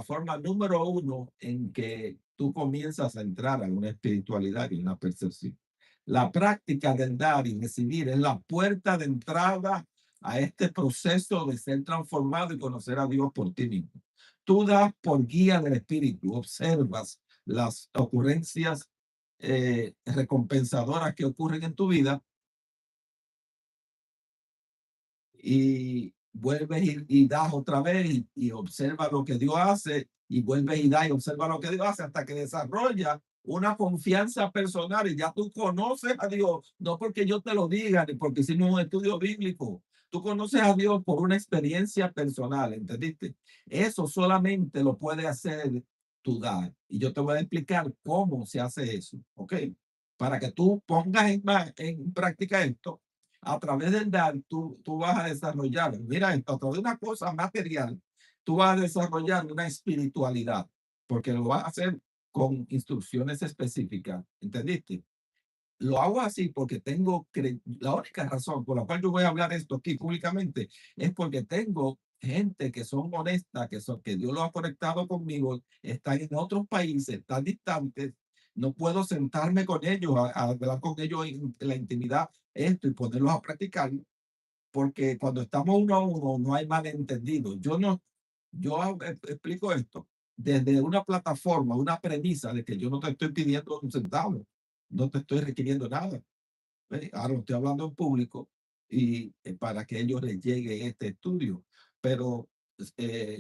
forma número uno en que tú comienzas a entrar a una espiritualidad y una percepción. La práctica del dar y recibir es la puerta de entrada a este proceso de ser transformado y conocer a Dios por ti mismo. Tú das por guía del Espíritu, observas las ocurrencias recompensadoras que ocurren en tu vida y vuelves y das otra vez y observa lo que Dios hace y vuelves y das y observa lo que Dios hace hasta que desarrolla una confianza personal y ya tú conoces a Dios, no porque yo te lo diga ni porque hicimos un estudio bíblico. Tú conoces a Dios por una experiencia personal, ¿entendiste? Eso solamente lo puede hacer tu dar. Y yo te voy a explicar cómo se hace eso, ¿ok? Para que tú pongas en práctica esto a través del dar, tú vas a desarrollar, mira esto, a través de una cosa material, tú vas a desarrollar una espiritualidad, porque lo vas a hacer con instrucciones específicas, ¿entendiste? Lo hago así porque la única razón por la cual yo voy a hablar esto aquí públicamente es porque tengo gente que son honestas, que Dios lo ha conectado conmigo, están en otros países, están distantes, no puedo sentarme con ellos, a hablar con ellos en la intimidad, esto y ponerlos a practicar, porque cuando estamos uno a uno no hay malentendido. Yo explico esto desde una plataforma, una premisa de que yo no te estoy pidiendo un centavo, no te estoy requiriendo nada. Ahora estoy hablando en público y para que ellos les llegue este estudio. Pero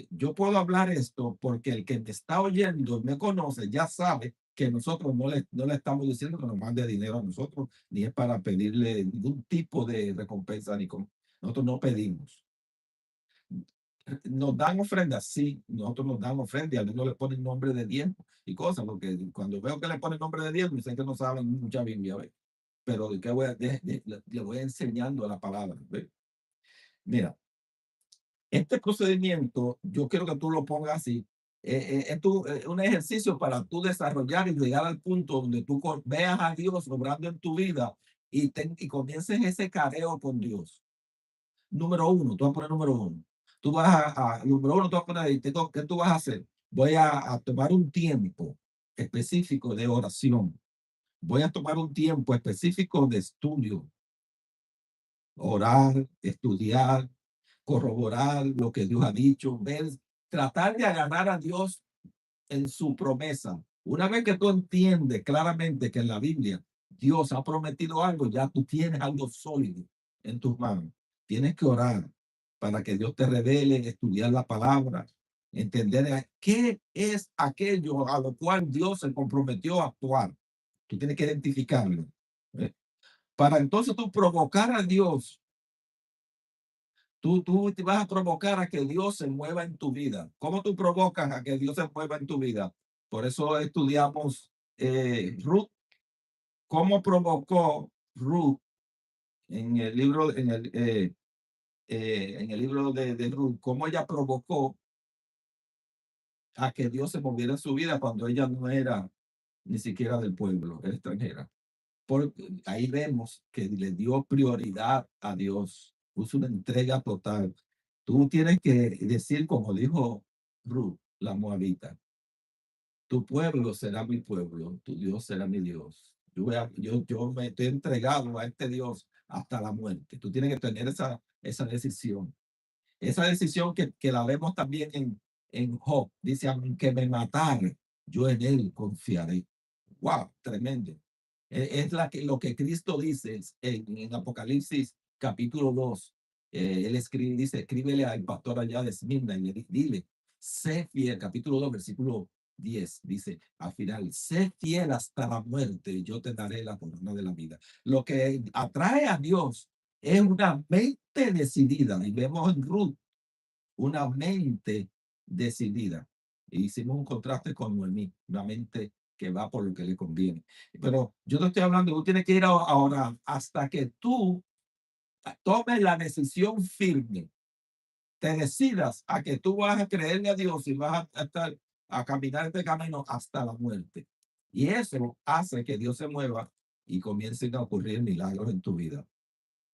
yo puedo hablar esto porque el que me está oyendo, me conoce, ya sabe que nosotros no le estamos diciendo que nos mande dinero a nosotros, ni es para pedirle ningún tipo de recompensa, nosotros no pedimos. Nos dan ofrendas, sí, nosotros nos dan ofrendas y algunos le ponen nombre de diezmo y cosas, porque cuando veo que le ponen nombre de diezmo, dicen que no saben mucha Biblia, ¿ve? Pero de qué le voy enseñando la palabra. ¿Ve? Mira, este procedimiento, yo quiero que tú lo pongas así. Un ejercicio para tú desarrollar y llegar al punto donde tú veas a Dios obrando en tu vida y comiences ese careo con Dios. Número uno, tú vas a poner número uno. Tú vas número uno, tú vas a poner ahí, ¿qué tú vas a hacer? Voy a tomar un tiempo específico de oración. Voy a tomar un tiempo específico de estudio, orar, estudiar, corroborar lo que Dios ha dicho, ver, tratar de agarrar a Dios en su promesa. Una vez que tú entiendes claramente que en la Biblia Dios ha prometido algo, ya tú tienes algo sólido en tus manos. Tienes que orar para que Dios te revele, estudiar la palabra Entender qué es aquello a lo cual Dios se comprometió a actuar. Tú tienes que identificarlo. ¿Eh? Para entonces tú provocar a Dios, tú te vas a provocar a que Dios se mueva en tu vida. ¿Cómo tú provocas a que Dios se mueva en tu vida? Por eso estudiamos Ruth, cómo provocó Ruth en el libro, en el libro de Ruth, cómo ella provocó a que Dios se moviera en su vida cuando ella no era ni siquiera del pueblo, era extranjera. Porque ahí vemos que le dio prioridad a Dios, puso una entrega total. Tú tienes que decir, como dijo Ruth, la moabita, tu pueblo será mi pueblo, tu Dios será mi Dios. Yo me estoy entregado a este Dios hasta la muerte. Tú tienes que tener esa decisión. Esa decisión que la vemos también en Job. Dice, aunque me matare, yo en él confiaré. Wow, tremendo. Es lo que Cristo dice en Apocalipsis capítulo 2. Él escribe, dice, escríbele al pastor allá de Esmirna y le dile, sé fiel, capítulo 2, versículo 10, dice, al final, sé fiel hasta la muerte y yo te daré la corona de la vida. Lo que atrae a Dios es una mente decidida. Y vemos en Ruth una mente decidida. Hicimos un contraste con Noemí, una mente que va por lo que le conviene. Pero yo te estoy hablando, tú tienes que ir a orar hasta que tú tomes la decisión firme, te decidas a que tú vas a creerle a Dios y vas a estar a caminar este camino hasta la muerte. Y eso hace que Dios se mueva y comiencen a ocurrir milagros en tu vida.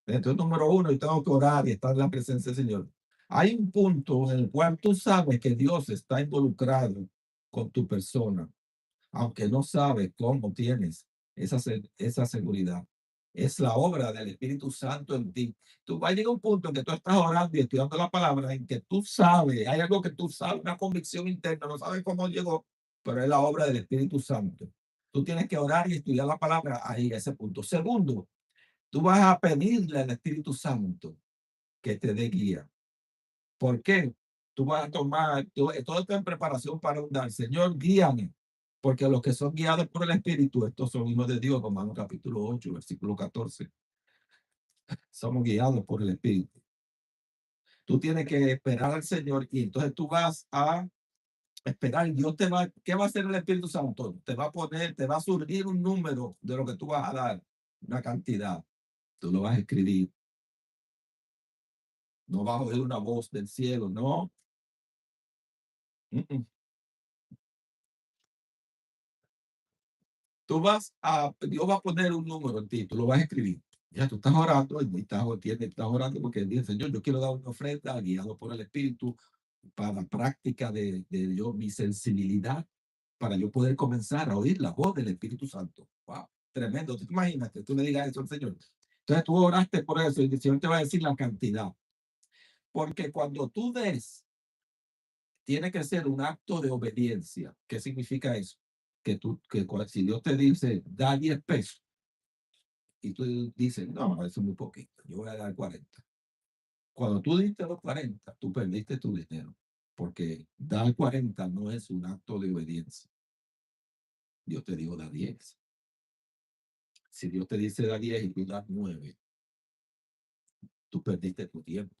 Entonces, número uno, yo tengo que orar y estar en la presencia del Señor. Hay un punto en el cual tú sabes que Dios está involucrado con tu persona, aunque no sabes cómo tienes esa seguridad. Es la obra del Espíritu Santo en ti. Tú vas a llegar a un punto en que tú estás orando y estudiando la palabra, en que tú sabes, hay algo que tú sabes, una convicción interna, no sabes cómo llegó, pero es la obra del Espíritu Santo. Tú tienes que orar y estudiar la palabra ahí, a ese punto. Segundo, tú vas a pedirle al Espíritu Santo que te dé guía. ¿Por qué? Tú vas a tomar todo esto en preparación para un dar. Señor, guíame. Porque los que son guiados por el Espíritu, estos son hijos de Dios, Romanos capítulo 8, versículo 14. Somos guiados por el Espíritu. Tú tienes que esperar al Señor y entonces tú vas a esperar. Y Dios te va, ¿qué va a hacer el Espíritu Santo? Te va a poner, te va a surgir un número de lo que tú vas a dar, una cantidad. Tú lo vas a escribir. No vas a oír una voz del cielo, no. Dios va a poner un número en ti, tú lo vas a escribir. Ya tú estás orando y estás orando porque dice, Señor, yo quiero dar una ofrenda guiado por el Espíritu para la práctica de yo, mi sensibilidad, para yo poder comenzar a oír la voz del Espíritu Santo. Wow, tremendo. ¿Tú te imaginas que tú le digas eso al Señor? Entonces tú oraste por eso y el Señor te va a decir la cantidad. Porque cuando tú des, tiene que ser un acto de obediencia. ¿Qué significa eso? Que si Dios te dice, da 10 pesos, y tú dices, no, eso es muy poquito, yo voy a dar 40. Cuando tú diste los 40, tú perdiste tu dinero, porque dar 40 no es un acto de obediencia. Dios te dijo, da 10. Si Dios te dice, da 10 y tú das 9, tú perdiste tu tiempo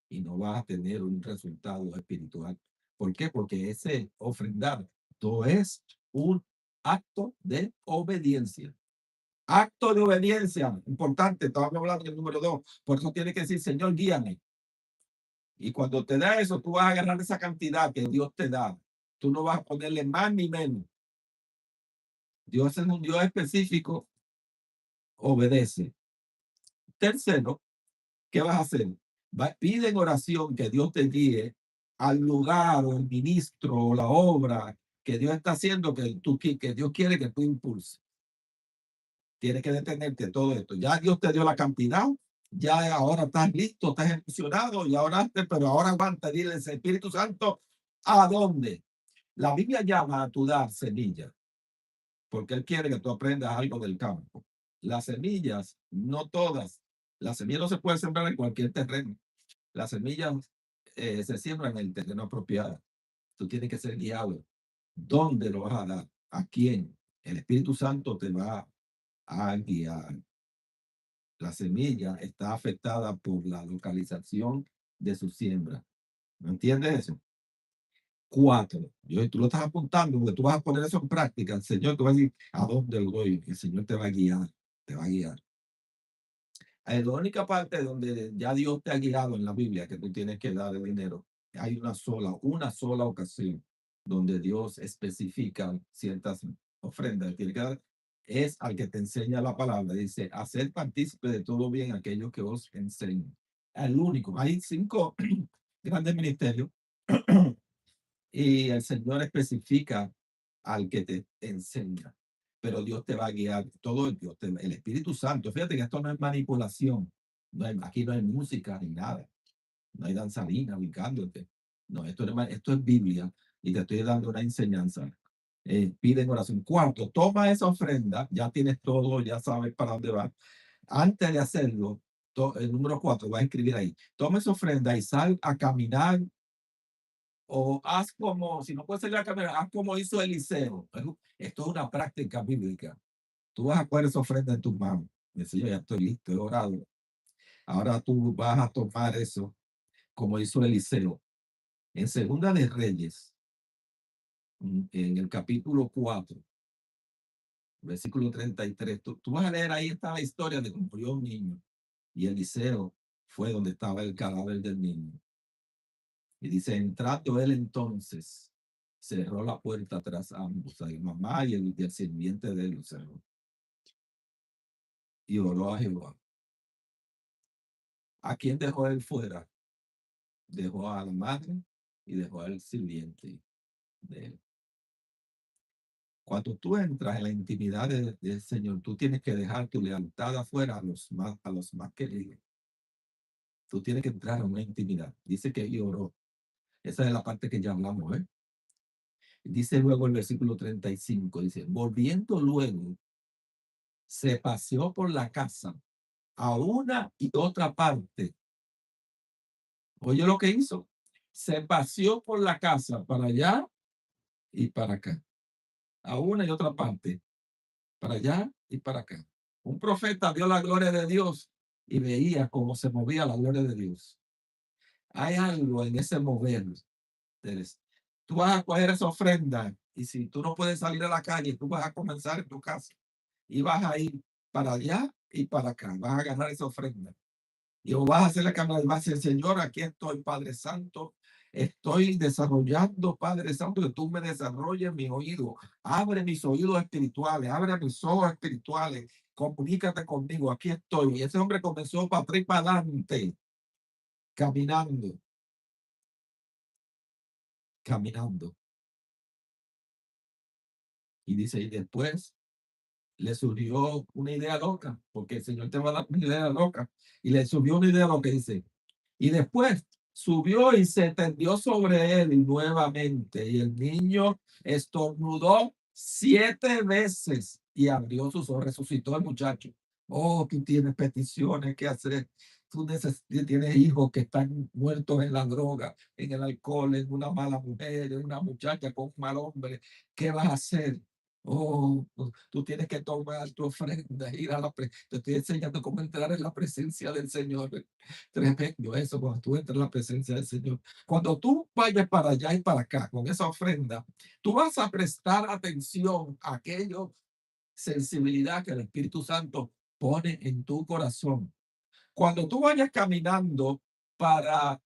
y no vas a tener un resultado espiritual. ¿Por qué? Porque ese ofrendar no es un acto de obediencia. Acto de obediencia, importante, estamos hablando del número 2. Por eso tiene que decir, Señor, guíame. Y cuando te da eso, tú vas a agarrar esa cantidad que Dios te da. Tú no vas a ponerle más ni menos. Dios es un Dios específico, obedece. Tercero, ¿qué vas a hacer? Pide en oración que Dios te guíe al lugar o el ministro o la obra que Dios está haciendo, que Dios quiere que tú impulses. Tienes que detenerte todo esto. Ya Dios te dio la cantidad, ya ahora estás listo, estás emocionado y oraste, pero ahora aguanta, dile Espíritu Santo, ¿a dónde? La Biblia llama a tu dar semillas, porque Él quiere que tú aprendas algo del campo. Las semillas, no todas, las semillas no se pueden sembrar en cualquier terreno. Las semillas se siembra en el terreno apropiado. Tú tienes que ser guiado. ¿Dónde lo vas a dar? ¿A quién? El Espíritu Santo te va a guiar. La semilla está afectada por la localización de su siembra. ¿No entiendes eso? 4. Tú lo estás apuntando porque tú vas a poner eso en práctica. El Señor te va a decir a dónde lo doy. El Señor te va a guiar. Te va a guiar. La única parte donde ya Dios te ha guiado en la Biblia que tú tienes que dar el dinero, hay una sola ocasión donde Dios especifica ciertas ofrendas que tiene que dar, es al que te enseña la palabra. Dice, hacer partícipe de todo bien aquellos que os enseñan. El único. Hay 5 grandes ministerios y el Señor especifica al que te enseña. Pero Dios te va a guiar, todo el Espíritu Santo. Fíjate que esto no es manipulación. Aquí no hay música ni nada. No hay danzarina ubicándote. No, esto es Biblia y te estoy dando una enseñanza. Pide en oración. 4, toma esa ofrenda, ya tienes todo, ya sabes para dónde va. Antes de hacerlo, el número 4 va a escribir ahí. Toma esa ofrenda y sal a caminar o haz como, si no puedes salir a caminar, haz como hizo Eliseo. Esto es una práctica bíblica. Tú vas a poner esa ofrenda en tus manos. Dice, yo ya estoy listo, he orado. Ahora tú vas a tomar eso como hizo Eliseo. En Segunda de Reyes, en el capítulo 4, versículo 33, tú vas a leer, ahí está la historia de cómo murió un niño. Y Eliseo fue donde estaba el cadáver del niño. Y dice, entrando él entonces, cerró la puerta tras ambos, a mamá y el sirviente de él cerró. Y oró a Jehová. ¿A quién dejó él fuera? Dejó a la madre y dejó al sirviente de él. Cuando tú entras en la intimidad del Señor, tú tienes que dejar tu lealtad afuera a los más queridos. Tú tienes que entrar en una intimidad. Dice que él oró. Esa es la parte que ya hablamos, ¿eh? Dice luego el versículo 35, dice, volviendo luego, se paseó por la casa a una y otra parte. Oye lo que hizo. Se paseó por la casa para allá y para acá. A una y otra parte. Para allá y para acá. Un profeta vio la gloria de Dios y veía cómo se movía la gloria de Dios. Hay algo en ese mover. Tú vas a coger esa ofrenda y si tú no puedes salir a la calle, tú vas a comenzar en tu casa y vas a ir para allá y para acá. Vas a agarrar esa ofrenda y o vas a hacer la cámara y vas a decir, Señor, aquí estoy, Padre Santo. Estoy desarrollando, Padre Santo, que tú me desarrolles mi oído. Abre mis oídos espirituales, abre mis ojos espirituales. Comunícate conmigo, aquí estoy. Y ese hombre comenzó para atrás y para adelante, caminando, caminando. Y dice, y después le surgió una idea loca, porque el Señor te va a dar una idea loca. Y le surgió una idea loca, dice, y después subió y se tendió sobre él nuevamente. Y el niño estornudó 7 veces y abrió sus ojos. Resucitó el muchacho. Oh, tú tienes peticiones que hacer. Tú tienes hijos que están muertos en la droga, en el alcohol, en una mala mujer, en una muchacha con un mal hombre. ¿Qué vas a hacer? Oh, tú tienes que tomar tu ofrenda, ir a te estoy enseñando cómo entrar en la presencia del Señor. Tremendo eso, cuando tú entras en la presencia del Señor. Cuando tú vayas para allá y para acá con esa ofrenda, tú vas a prestar atención a aquello, sensibilidad que el Espíritu Santo pone en tu corazón. Cuando tú vayas para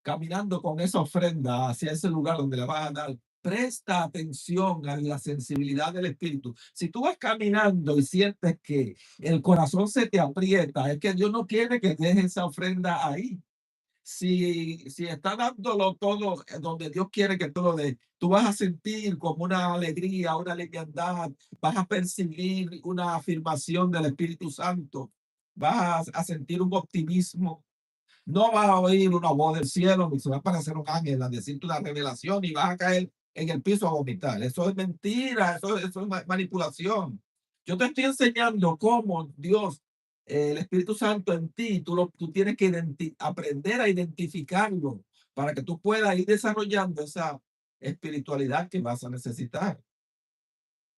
caminando con esa ofrenda hacia ese lugar donde la vas a dar, presta atención a la sensibilidad del Espíritu. Si tú vas caminando y sientes que el corazón se te aprieta, es que Dios no quiere que dejes esa ofrenda ahí. Si está dándolo todo donde Dios quiere que tú lo des, tú vas a sentir como una alegría, una liviandad, vas a percibir una afirmación del Espíritu Santo, vas a sentir un optimismo. No vas a oír una voz del cielo, ni se va a aparecer un ángel a decirte una revelación y vas a caer en el piso a vomitar. Eso es mentira, eso es manipulación. Yo te estoy enseñando cómo Dios el Espíritu Santo en ti, tú tienes que aprender a identificarlo para que tú puedas ir desarrollando esa espiritualidad que vas a necesitar.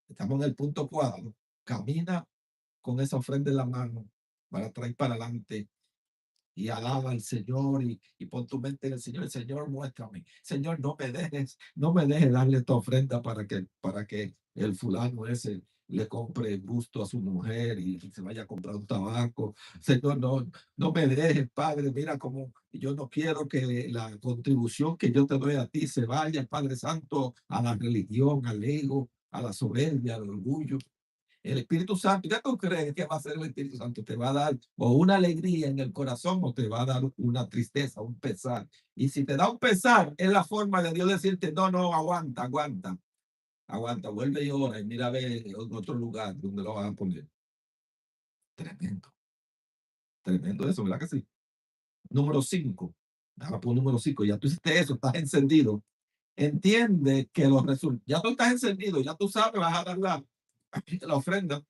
Estamos en el punto 4. Camina con esa ofrenda en la mano para traer para adelante y alaba al Señor y pon tu mente en el Señor. El Señor, muéstrame. Señor, no me dejes darle tu ofrenda para que el fulano ese le compre gusto a su mujer y se vaya a comprar un tabaco. Señor, no me dejes, Padre. Mira cómo yo no quiero que la contribución que yo te doy a ti se vaya, Padre Santo, a la religión, al ego, a la soberbia, al orgullo. El Espíritu Santo, ¿qué tú crees que va a hacer el Espíritu Santo? ¿Te va a dar o una alegría en el corazón o te va a dar una tristeza, un pesar? Y si te da un pesar, es la forma de Dios decirte, no, aguanta, vuelve y ora y mira a ver en otro lugar donde lo van a poner. Tremendo, tremendo eso, ¿verdad que sí? Número 5. Ahora por número 5, ya tú hiciste eso, estás encendido. Entiende que los resultados, ya tú estás encendido, ya tú sabes, vas a dar la ofrenda.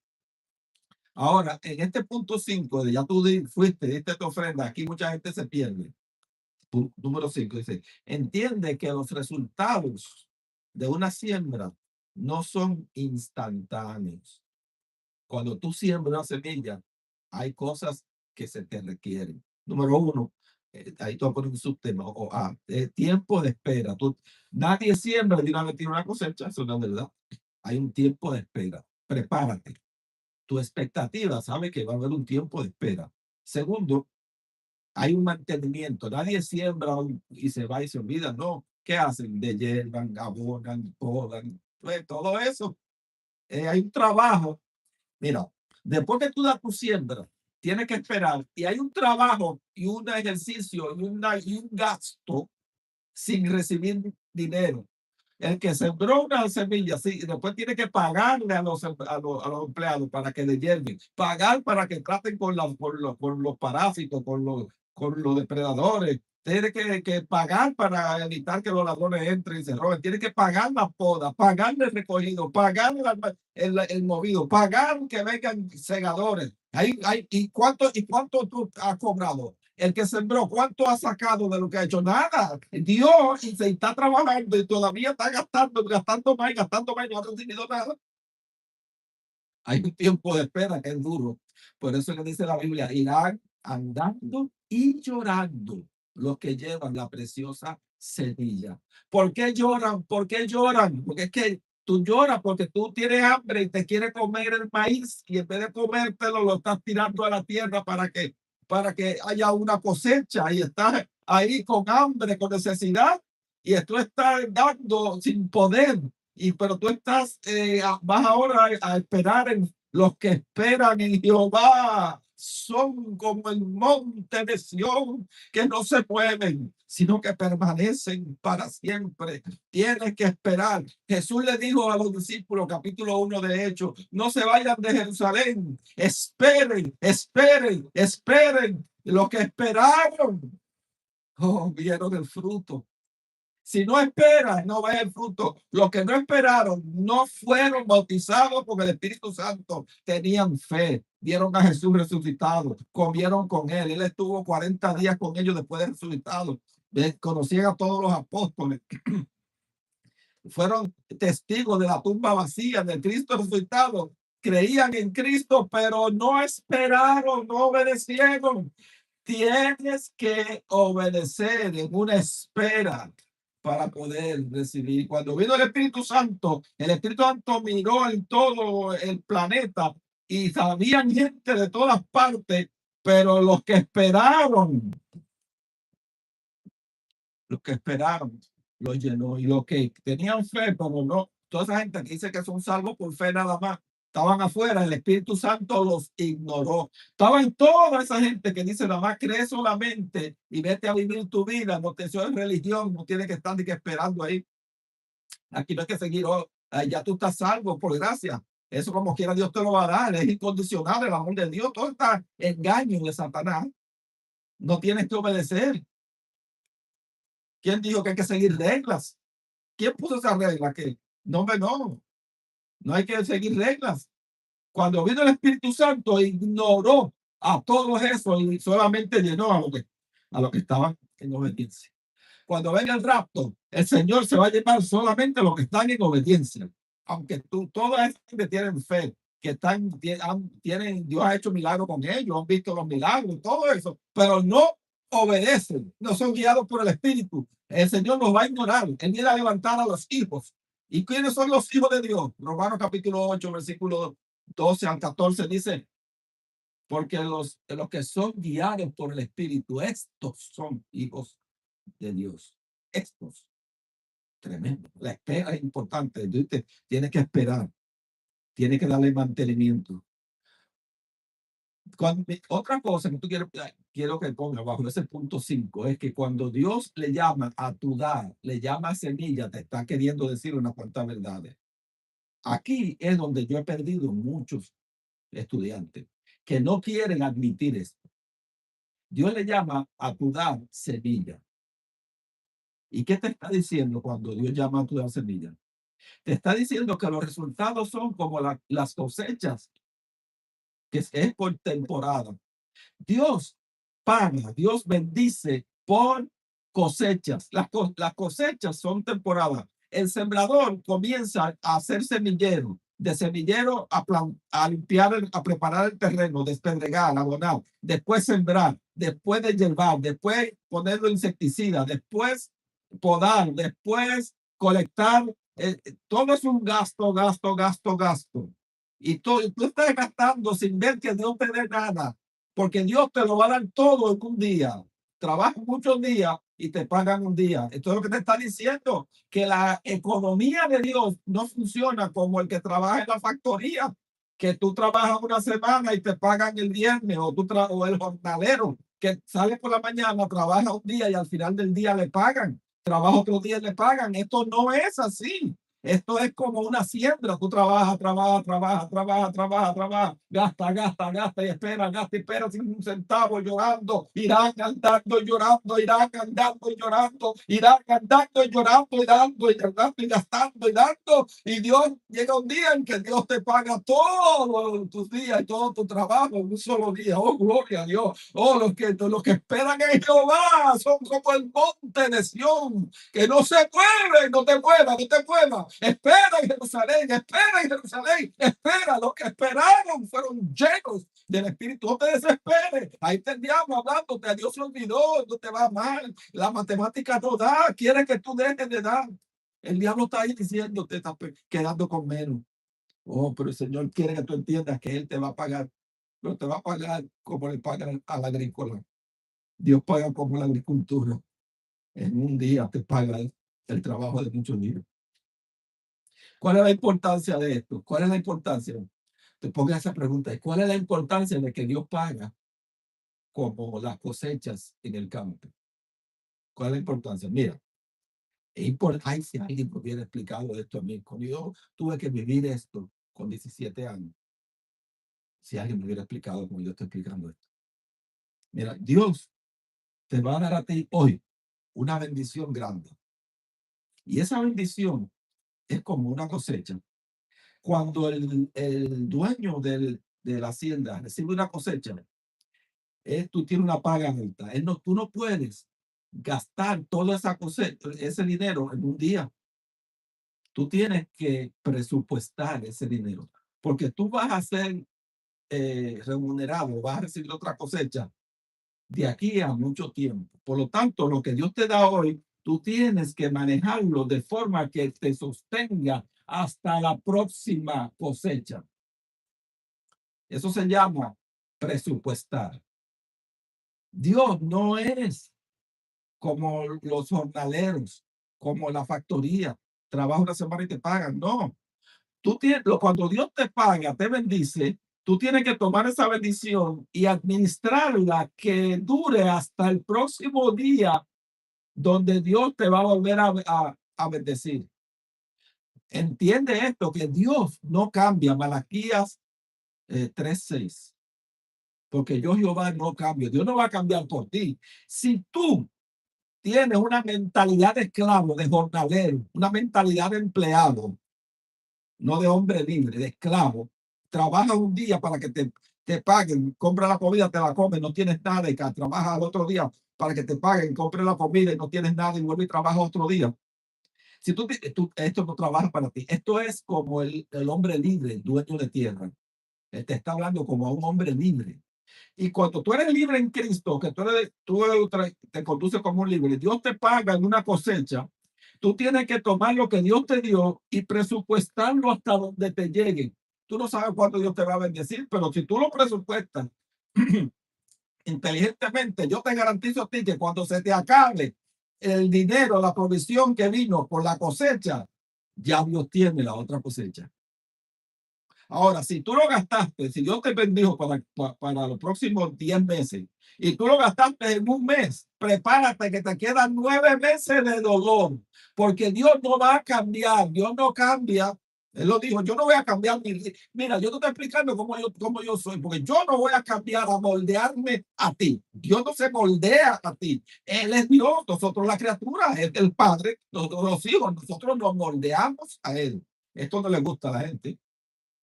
Ahora, en este punto 5, ya tú fuiste, diste tu ofrenda, aquí mucha gente se pierde. Número 5 dice, entiende que los resultados de una siembra no son instantáneos. Cuando tú siembras una semilla, hay cosas que se te requieren. Número 1, ahí tú pones un subtema, tiempo de espera. Nadie siembra de una vez tiene una cosecha, eso no es verdad. Hay un tiempo de espera. Prepárate. Tu expectativa sabe que va a haber un tiempo de espera. Segundo, hay un mantenimiento. Nadie siembra y se va y se olvida. No. ¿Qué hacen? De hiervan, abonan, podan. Pues, todo eso. Hay un trabajo. Mira, después que tú das tu siembra, tienes que esperar. Y hay un trabajo y un ejercicio y un gasto sin recibir dinero. El que sembró una semilla, sí, y después tiene que pagarle a los empleados para que le hierven, pagar para que traten con los parásitos, con los depredadores, tiene que pagar para evitar que los ladrones entren y se roben, tiene que pagar la poda, pagar el recogido, pagar el movido, pagar que vengan segadores. ¿Y cuánto tú has cobrado? El que sembró, ¿cuánto ha sacado de lo que ha hecho? Nada. Dios y se está trabajando y todavía está gastando más, no ha recibido nada. Hay un tiempo de espera que es duro. Por eso que dice la Biblia, irán andando y llorando los que llevan la preciosa semilla. ¿Por qué lloran? ¿Por qué lloran? Porque es que tú lloras porque tú tienes hambre y te quieres comer el maíz y en vez de comértelo lo estás tirando a la tierra para que haya una cosecha y estás ahí con hambre, con necesidad y tú estás dando sin poder pero tú vas ahora a esperar en los que esperan en Jehová. Son como el monte de Sión que no se mueven, sino que permanecen para siempre. Tienes que esperar. Jesús le dijo a los discípulos, capítulo 1 de Hechos, no se vayan de Jerusalén. Esperen, esperen, esperen. Los que esperaron, vieron el fruto. Si no esperas, no ves el fruto. Los que no esperaron no fueron bautizados con el Espíritu Santo. Tenían fe, vieron a Jesús resucitado, comieron con él. Él estuvo 40 días con ellos después de resucitado. Conocían a todos los apóstoles. Fueron testigos de la tumba vacía, del Cristo resucitado. Creían en Cristo, pero no esperaron, no obedecieron. Tienes que obedecer en una espera para poder recibir. Cuando vino el Espíritu Santo miró en todo el planeta y sabían gente de todas partes, pero los que esperaron, los llenó. Y los que tenían fe, pero no, toda esa gente que dice que son salvos por fe nada más, estaban afuera, el Espíritu Santo los ignoró. Estaban toda esa gente que dice nada más cree solamente y vete a vivir tu vida, no te soy religión, no tienes que estar ni que esperando ahí. Aquí no hay que seguir, ya tú estás salvo por gracia. Eso como quiera Dios te lo va a dar, es incondicional el amor de Dios, todo está engaño de Satanás. No tienes que obedecer. ¿Quién dijo que hay que seguir reglas? ¿Quién puso esa regla? Que no, no hay que seguir reglas. Cuando vino el Espíritu Santo, ignoró a todos esos y solamente llenó a los que estaban en obediencia. Cuando venga el rapto, el Señor se va a llevar solamente a los que están en obediencia. Aunque toda esa gente tienen fe, que tienen, Dios ha hecho milagros con ellos, han visto los milagros, todo eso, pero no obedecen, no son guiados por el Espíritu. El Señor los va a ignorar. Él viene a levantar a los hijos. ¿Y quiénes son los hijos de Dios? Romanos capítulo 8, versículo 12 al 14 dice, porque los que son guiados por el Espíritu, estos son hijos de Dios. Estos, tremendo. La espera es importante. Usted tiene que esperar, tiene que darle mantenimiento. Otra cosa que tú quiero que ponga bajo ese punto 5 es que cuando Dios le llama a tu dar, le llama a semilla, te está queriendo decir unas cuantas verdades. Aquí es donde yo he perdido muchos estudiantes que no quieren admitir esto. Dios le llama a tu dar semilla. ¿Y qué te está diciendo cuando Dios llama a tu dar semilla? Te está diciendo que los resultados son como las cosechas, que es por temporada. Dios paga, Dios bendice por cosechas. Las cosechas son temporadas. El sembrador comienza a hacer semillero, de semillero a limpiar, a preparar el terreno, despedregar, abonar, después sembrar, después de hierbar, después ponerlo insecticida, después podar, después colectar. Todo es un gasto, gasto, gasto, gasto. Y tú estás gastando sin ver que Dios te dé nada, porque Dios te lo va a dar todo en un día. Trabajas muchos días y te pagan un día. Esto es lo que te está diciendo, que la economía de Dios no funciona como el que trabaja en la factoría, que tú trabajas una semana y te pagan el viernes, o el jornalero que sale por la mañana, trabaja un día y al final del día le pagan. Trabaja otro día y le pagan. Esto no es así. Esto es como una siembra. Tú trabajas, gasta, gasta, gasta y espera, gasta y espera sin un centavo, llorando. Irán andando y llorando, irán andando y llorando, irán andando y llorando y dando y gastando y gastando y dando. Y Dios llega un día en que Dios te paga todos tus días y todo tu trabajo en un solo día. Oh, gloria a Dios. Oh, los que esperan en Jehová son como el monte de Sión, que no se mueve, no te muevas, no te muevas. Espera en Jerusalén, espera en Jerusalén, espera. Los que esperaron fueron llenos del Espíritu. No te desesperes. Ahí te diablo hablándote. A Dios se olvidó, no te va mal. La matemática no da, quiere que tú dejes de dar. El diablo está ahí diciendo, te está quedando con menos. Oh, pero el Señor quiere que tú entiendas que Él te va a pagar, pero te va a pagar como le pagan a la agrícola. Dios paga como la agricultura. En un día te paga el trabajo de muchos días. ¿Cuál es la importancia de esto? ¿Cuál es la importancia? Te ponga esa pregunta. ¿Cuál es la importancia de que Dios paga como las cosechas en el campo? ¿Cuál es la importancia? Mira, es importante. Ay, si alguien me hubiera explicado esto a mí. Cuando yo tuve que vivir esto con 17 años. Si alguien me hubiera explicado como yo estoy explicando esto. Mira, Dios te va a dar a ti hoy una bendición grande. Y esa bendición es como una cosecha. Cuando el dueño de la hacienda recibe una cosecha, tú tienes una paga alta. Tú no puedes gastar toda esa cosecha, ese dinero en un día. Tú tienes que presupuestar ese dinero, porque tú vas a ser remunerado, vas a recibir otra cosecha de aquí a mucho tiempo. Por lo tanto, lo que Dios te da hoy, tú tienes que manejarlo de forma que te sostenga hasta la próxima cosecha. Eso se llama presupuestar. Dios no es como los jornaleros, como la factoría. Trabaja una semana y te pagan. No. Cuando Dios te paga, te bendice, tú tienes que tomar esa bendición y administrarla que dure hasta el próximo día donde Dios te va a volver a bendecir. Entiende esto, que Dios no cambia. Malaquías 3:6. Porque yo, Jehová, no cambio. Dios no va a cambiar por ti. Si tú tienes una mentalidad de esclavo, de jornalero, una mentalidad de empleado, no de hombre libre, de esclavo, trabaja un día para que te paguen, compra la comida, te la comes, no tienes nada y trabajas al otro día para que te paguen, compre la comida y no tienes nada y vuelve y trabajas otro día. Si esto no trabaja para ti, esto es como el hombre libre, dueño de tierra. Él te está hablando como a un hombre libre. Y cuando tú eres libre en Cristo, que tú te conduces como un libre, Dios te paga en una cosecha, tú tienes que tomar lo que Dios te dio y presupuestarlo hasta donde te llegue. Tú no sabes cuándo Dios te va a bendecir, pero si tú lo presupuestas inteligentemente, yo te garantizo a ti que cuando se te acabe el dinero, la provisión que vino por la cosecha, ya Dios tiene la otra cosecha. Ahora, si tú lo gastaste, si Dios te bendijo para los próximos 10 meses y tú lo gastaste en un mes, prepárate que te quedan 9 meses de dolor, porque Dios no va a cambiar, Dios no cambia. Él lo dijo, yo no voy a cambiar. Mira, yo te estoy explicando cómo yo soy, porque yo no voy a cambiar a moldearme a ti. Dios no se moldea a ti. Él es Dios, nosotros la criatura, es el Padre, nosotros los hijos, nosotros nos moldeamos a Él. Esto no le gusta a la gente.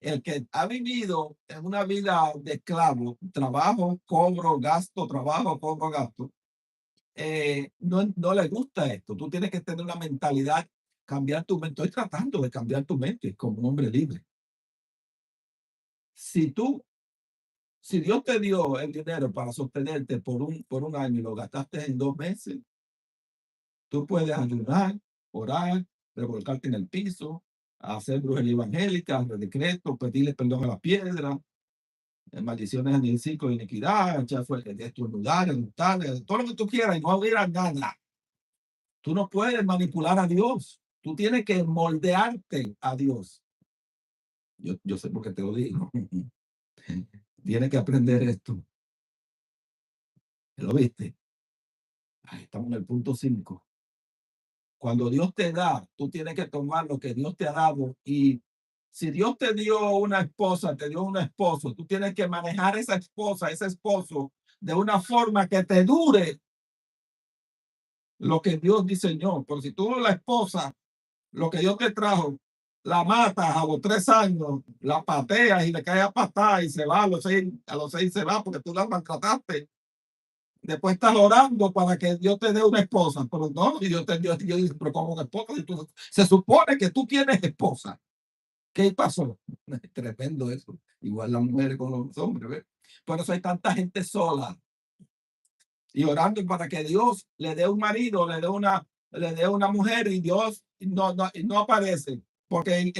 El que ha vivido en una vida de esclavo, trabajo, cobro, gasto, trabajo, cobro, gasto, no le gusta esto. Tú tienes que tener una mentalidad, cambiar tu mente. Estoy tratando de cambiar tu mente como un hombre libre. Si tú, si Dios te dio el dinero para sostenerte por un año y lo gastaste en 2 meses, tú puedes ayudar, orar, revolcarte en el piso, hacer brujería evangélica, hacer decretos, pedirle perdón a la piedra, maldiciones en el ciclo de iniquidad, echar fuerte de estornudar, todo lo que tú quieras y no hubiera nada. Tú no puedes manipular a Dios. Tú tienes que moldearte a Dios. Yo sé por qué te lo digo. Tienes que aprender esto. ¿Lo viste? Ahí estamos en el punto 5. Cuando Dios te da, tú tienes que tomar lo que Dios te ha dado y si Dios te dio una esposa, te dio un esposo, tú tienes que manejar esa esposa, ese esposo de una forma que te dure lo que Dios diseñó. Pero si tú la esposa, lo que Dios te trajo, la matas a los 3 años, la pateas y le caes a patada y se va a los 6 se va porque tú la maltrataste. Después estás orando para que Dios te dé una esposa, pero no, y Dios dice, pero como una esposa, se supone que tú tienes esposa. ¿Qué pasó? Tremendo eso. Igual las mujeres con los hombres, ¿ves? Por eso hay tanta gente sola y orando para que Dios le dé un marido, le dé una mujer y Dios no aparece. Porque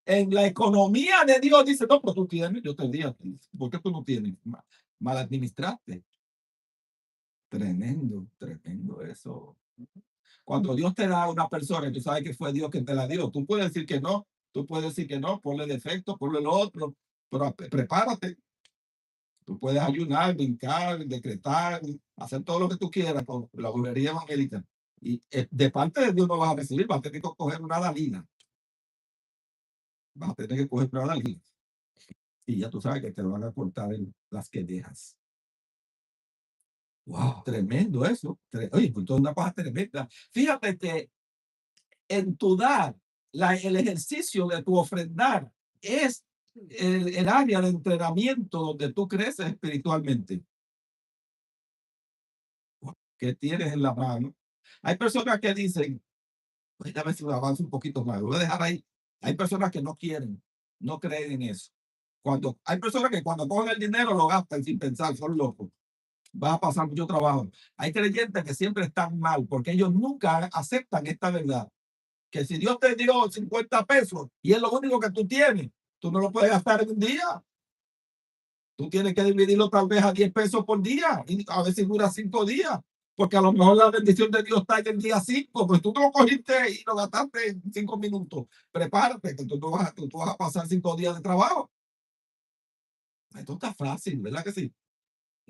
en la economía de Dios dice, no, pero tú tienes, yo te digo, ¿por qué tú no tienes? Mal administraste. Tremendo, tremendo eso. Cuando Dios te da a una persona, tú sabes que fue Dios quien te la dio. Tú puedes decir que no, tú puedes decir que no, ponle defecto, ponle lo otro, pero prepárate. Tú puedes ayunar, brincar, decretar, hacer todo lo que tú quieras con la brujería evangélica. Y de parte de Dios no vas a recibir, vas a tener que coger una dalila. Vas a tener que coger una dalila. Y ya tú sabes que te van a cortar las que dejas. Wow, tremendo eso. Oye, pues toda una cosa tremenda. Fíjate que en tu dar, el ejercicio de tu ofrendar es el área de entrenamiento donde tú creces espiritualmente. Que tienes en la mano. Hay personas que dicen, pues a ver si me avanzo un poquito más, voy a dejar ahí. Hay personas que no quieren, no creen en eso. Hay personas que cuando cogen el dinero lo gastan sin pensar, son locos. Va a pasar mucho trabajo. Hay creyentes que siempre están mal porque ellos nunca aceptan esta verdad. Que si Dios te dio 50 pesos y es lo único que tú tienes, tú no lo puedes gastar en un día. Tú tienes que dividirlo tal vez a 10 pesos por día y a ver si dura 5 días. Porque a lo mejor la bendición de Dios está en el día 5, pues tú te lo cogiste y lo gastaste en 5 minutos. Prepárate, que tú vas a pasar 5 días de trabajo. Esto está fácil, ¿verdad que sí?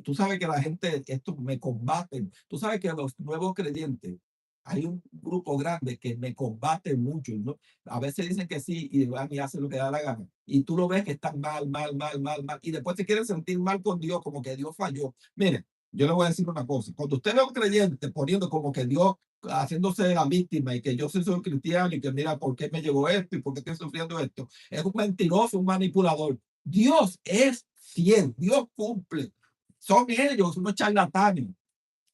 Tú sabes que la gente, esto me combaten. Tú sabes que los nuevos creyentes, hay un grupo grande que me combate mucho, ¿no? A veces dicen que sí y van y hacen lo que da la gana. Y tú lo ves que están mal, mal, mal, mal, mal. Y después se quieren sentir mal con Dios, como que Dios falló. Mire, yo le voy a decir una cosa. Cuando usted ve a un creyente poniendo como que Dios, haciéndose la víctima y que yo soy cristiano y que mira por qué me llegó esto y por qué estoy sufriendo esto, es un mentiroso, un manipulador. Dios es fiel. Dios cumple. Son ellos unos charlatanes.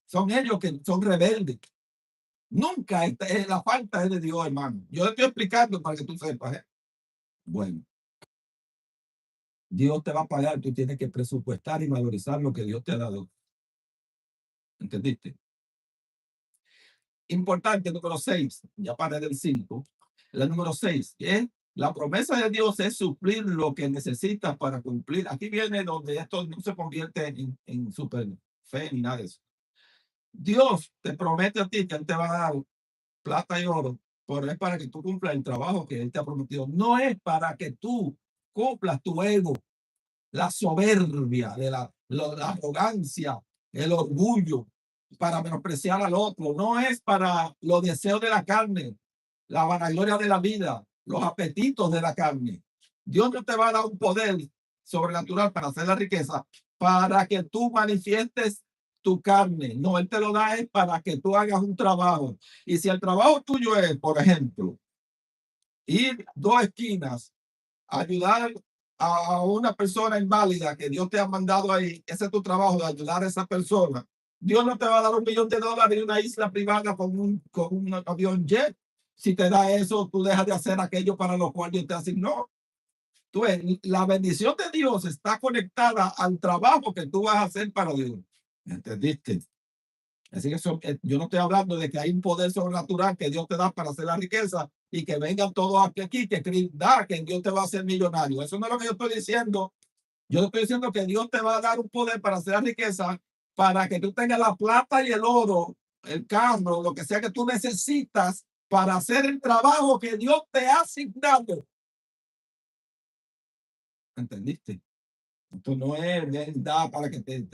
Son ellos que son rebeldes. Nunca la falta es de Dios, hermano. Yo le estoy explicando para que tú sepas. Bueno, Dios te va a pagar. Tú tienes que presupuestar y valorizar lo que Dios te ha dado. ¿Entendiste? Importante, número 6, ya para del 5. La número 6 es la promesa de Dios es suplir lo que necesitas para cumplir. Aquí viene donde esto no se convierte en super fe ni nada de eso. Dios te promete a ti que Él te va a dar plata y oro, pero es para que tú cumplas el trabajo que Él te ha prometido. No es para que tú cumplas tu ego, la soberbia, la arrogancia, el orgullo, para menospreciar al otro. No es para los deseos de la carne, la vanagloria de la vida, los apetitos de la carne. Dios no te va a dar un poder sobrenatural para hacer la riqueza, para que tú manifiestes tu carne. No, Él te lo da es para que tú hagas un trabajo. Y si el trabajo tuyo es, por ejemplo, ir 2 esquinas, ayudar a una persona inválida que Dios te ha mandado ahí, ese es tu trabajo, de ayudar a esa persona. Dios no te va a dar $1 millón y una isla privada con un avión jet. Si te da eso, tú dejas de hacer aquello para lo cual Dios te asignó. Tú ves, la bendición de Dios está conectada al trabajo que tú vas a hacer para Dios. ¿Entendiste? Así que yo no estoy hablando de que hay un poder sobrenatural que Dios te da para hacer la riqueza y que vengan todos aquí que da que Dios te va a hacer millonario. Eso no es lo que yo estoy diciendo. Yo estoy diciendo que Dios te va a dar un poder para hacer la riqueza, para que tú tengas la plata y el oro, el carro, lo que sea que tú necesitas para hacer el trabajo que Dios te ha asignado. ¿Entendiste? Esto no es da para que te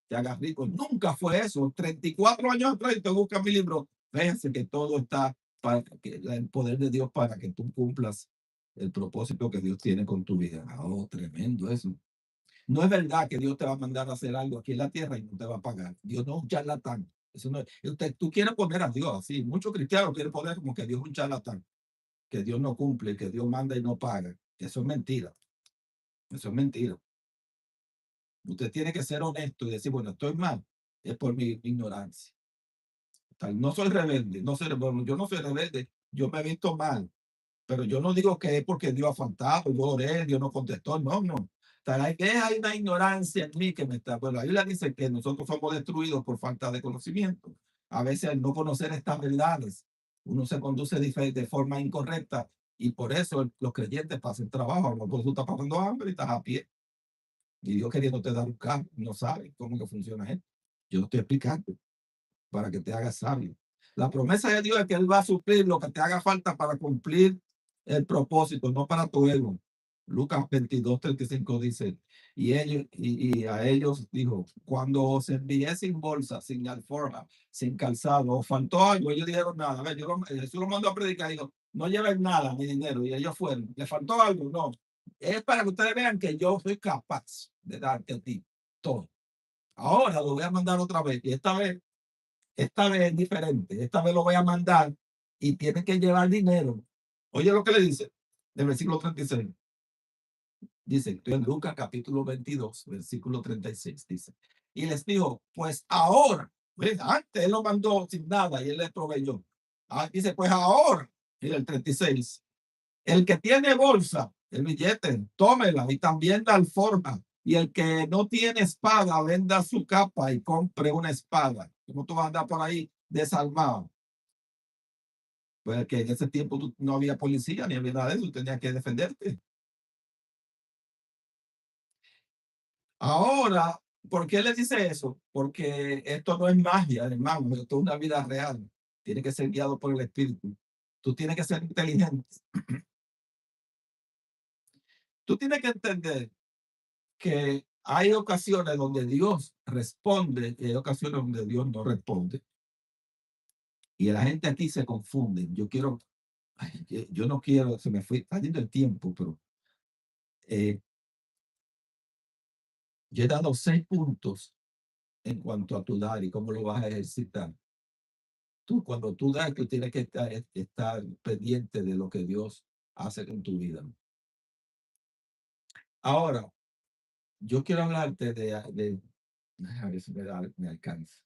hagas rico. Nunca fue eso. 34 años atrás, y te buscas mi libro. Fíjense que todo está para que el poder de Dios para que tú cumplas el propósito que Dios tiene con tu vida. Oh, tremendo eso. No es verdad que Dios te va a mandar a hacer algo aquí en la tierra y no te va a pagar. Dios no es un charlatán. Eso no es. Tú quieres poner a Dios así. Muchos cristianos quieren poner como que Dios es un charlatán, que Dios no cumple, que Dios manda y no paga. Eso es mentira. Eso es mentira. Usted tiene que ser honesto y decir, bueno, estoy mal, es por mi ignorancia. No soy rebelde, bueno, yo no soy rebelde, yo me he visto mal, pero yo no digo que es porque Dios ha faltado, yo oré, Dios no contestó, no. Hay una ignorancia en mí que me está, bueno, la Biblia dice que nosotros somos destruidos por falta de conocimiento. A veces al no conocer estas verdades, uno se conduce de forma incorrecta y por eso los creyentes pasan trabajo, no tú estás pasando hambre y estás a pie. Y Dios queriéndote dar un carro, no sabe cómo que funciona esto. Yo estoy explicando para que te hagas sabio. La promesa de Dios es que Él va a suplir lo que te haga falta para cumplir el propósito, no para tu ego. Lucas 22:35 dice, y a ellos dijo, cuando os envié sin bolsa, sin alforja, sin calzado, os faltó algo, ellos dijeron nada. A ver, Jesús lo mandó a predicar y dijo, no lleven nada, ni dinero, y ellos fueron. ¿Le faltó algo? No. Es para que ustedes vean que yo soy capaz de darte a ti todo. Ahora lo voy a mandar otra vez, y esta vez es diferente. Esta vez lo voy a mandar y tienen que llevar dinero. Oye lo que le dice del versículo 36. Dice, estoy en Lucas capítulo 22, versículo 36. Dice, y les dijo, pues ahora, pues antes él lo mandó sin nada y él le proveyó. Dice, pues ahora, mira el 36, el que tiene bolsa, el billete, tómela y también la alforja. Y el que no tiene espada, venda su capa y compre una espada. ¿Cómo tú vas a andar por ahí desarmado? Pues que en ese tiempo no había policía ni había nada de eso, tenías que defenderte. Ahora, ¿por qué le dice eso? Porque esto no es magia, hermano, esto es una vida real. Tiene que ser guiado por el Espíritu. Tú tienes que ser inteligente. Tú tienes que entender que hay ocasiones donde Dios responde y hay ocasiones donde Dios no responde. Y la gente aquí se confunde. Yo no quiero, se me fue, está yendo el tiempo, pero yo he dado 6 puntos en cuanto a tu dar y cómo lo vas a ejercitar. Cuando tú das, tú tienes que estar pendiente de lo que Dios hace en tu vida. Ahora, Yo quiero hablarte a ver si me alcanza.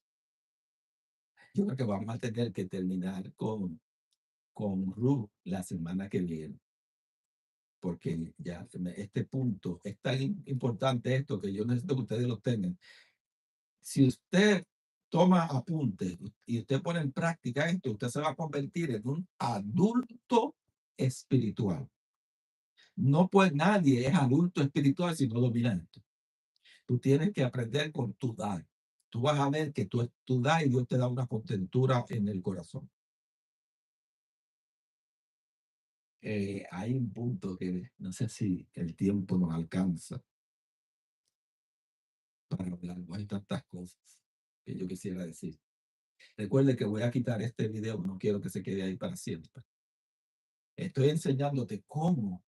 Yo creo que vamos a tener que terminar con Ruth la semana que viene, porque ya este punto es tan importante esto que yo necesito que ustedes lo tengan. Si usted toma apuntes y usted pone en práctica esto, usted se va a convertir en un adulto espiritual. No pues nadie es adulto espiritual si no domina esto. Tú tienes que aprender con tu dar. Tú vas a ver que tú das y Dios te da una contentura en el corazón. Hay un punto que no sé si el tiempo nos alcanza para hablar. Hay tantas cosas que yo quisiera decir. Recuerde que voy a quitar este video, no quiero que se quede ahí para siempre. Estoy enseñándote cómo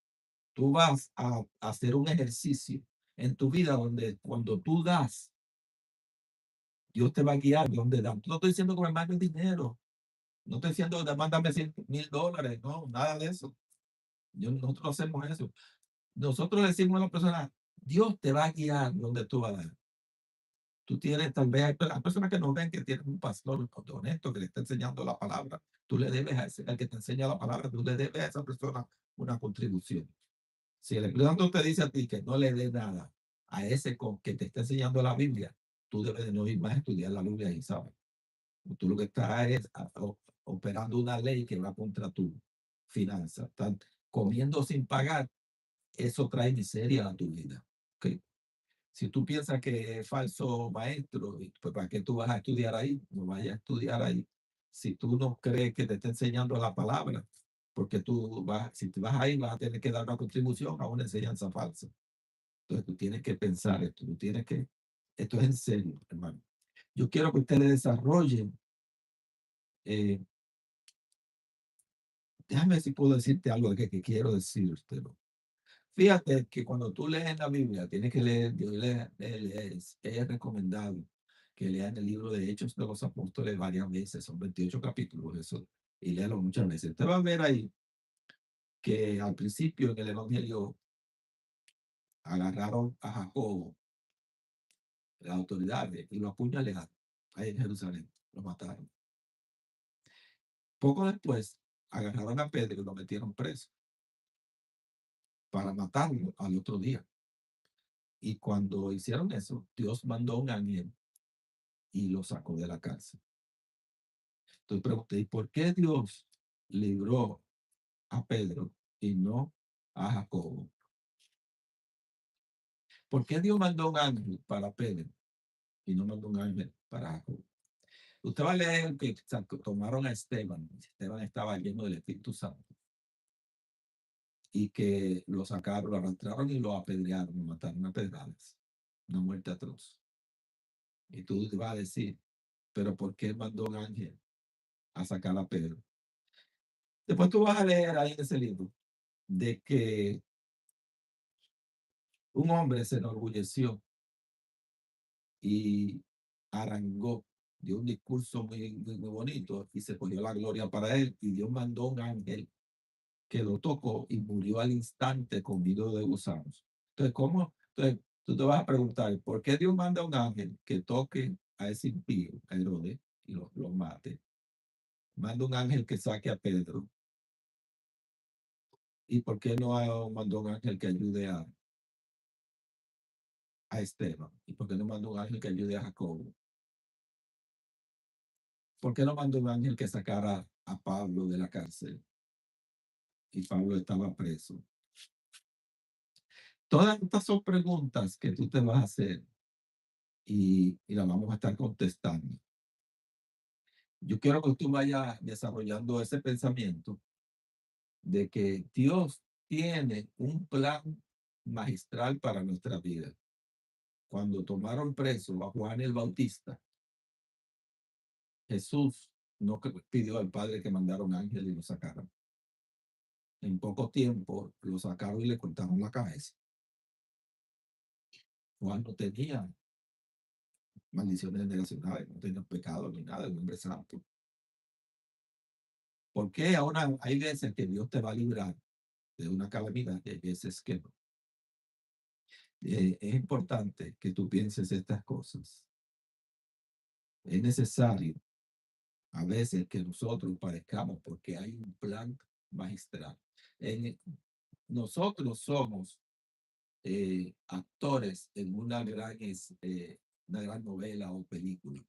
tú vas a hacer un ejercicio en tu vida donde cuando tú das, Dios te va a guiar donde das. No estoy diciendo que me mandes dinero, no estoy diciendo que mándame $1,000, no, nada de eso. Nosotros no hacemos eso. Nosotros le decimos a la persona, Dios te va a guiar donde tú vas a dar. Tú tienes, tal vez, hay personas que no ven que tienen un pastor honesto que le está enseñando la palabra. Tú le debes a ese, al que te enseña la palabra, tú le debes a esa persona una contribución. Si el Espíritu Santo te dice a ti que no le dé nada a ese que te está enseñando la Biblia, tú debes de no ir más a estudiar la Biblia y sabes. Tú lo que estás es operando una ley que va contra tu finanza. Estás comiendo sin pagar, eso trae miseria a tu vida. ¿Okay? Si tú piensas que es falso maestro, pues ¿para qué tú vas a estudiar ahí? No vayas a estudiar ahí. Si tú no crees que te está enseñando la palabra, porque si tú vas ahí, vas a tener que dar una contribución a una enseñanza falsa. Entonces tú tienes que pensar esto, esto es en serio, hermano. Yo quiero que ustedes desarrollen, eh, déjame ver si puedo decirte algo que quiero decirte. Fíjate que cuando tú lees la Biblia, tienes que leer, yo he recomendado que lean el libro de Hechos de los Apóstoles varias veces, son 28 capítulos, eso, y léalo muchas veces. Usted va a ver ahí que al principio en el Evangelio agarraron a Jacobo, las autoridades, y lo apuñalaron ahí en Jerusalén, lo mataron. Poco después agarraron a Pedro y lo metieron preso para matarlo al otro día. Y cuando hicieron eso, Dios mandó un ángel y lo sacó de la cárcel. Entonces pregunté, ¿y por qué Dios libró a Pedro y no a Jacobo? ¿Por qué Dios mandó un ángel para Pedro y no mandó un ángel para Jacobo? Usted va a leer que tomaron a Esteban. Esteban estaba lleno del Espíritu Santo y que lo sacaron, lo arrastraron y lo apedrearon, lo mataron a pedradas. Una muerte atroz. Y tú vas a decir, ¿pero por qué mandó un ángel a sacar a Pedro? Después tú vas a leer ahí en ese libro de que un hombre se enorgulleció y arangó, dio un discurso muy bonito y se cogió la gloria para él y Dios mandó un ángel que lo tocó y murió al instante con nido de gusanos. Entonces, ¿cómo? Entonces, tú te vas a preguntar, ¿por qué Dios manda un ángel que toque a ese impío, a Herodes, y lo mate? Manda un ángel que saque a Pedro. ¿Y por qué no mandó un ángel que ayude a Esteban? ¿Y por qué no mandó un ángel que ayude a Jacobo? ¿Por qué no mandó un ángel que sacara a Pablo de la cárcel? Y Pablo estaba preso. Todas estas son preguntas que tú te vas a hacer y las vamos a estar contestando. Yo quiero que tú vayas desarrollando ese pensamiento de que Dios tiene un plan magistral para nuestra vida. Cuando tomaron preso a Juan el Bautista, Jesús no pidió al Padre que mandara un ángel y lo sacaran. En poco tiempo lo sacaron y le cortaron la cabeza. Juan no tenía maldiciones generacionales, no tenía pecado ni nada, el hombre santo. Porque ahora hay veces que Dios te va a librar de una calamidad y hay veces que no. Es importante que tú pienses estas cosas. Es necesario a veces que nosotros parezcamos porque hay un plan magistral. En, nosotros somos actores en una gran novela o película.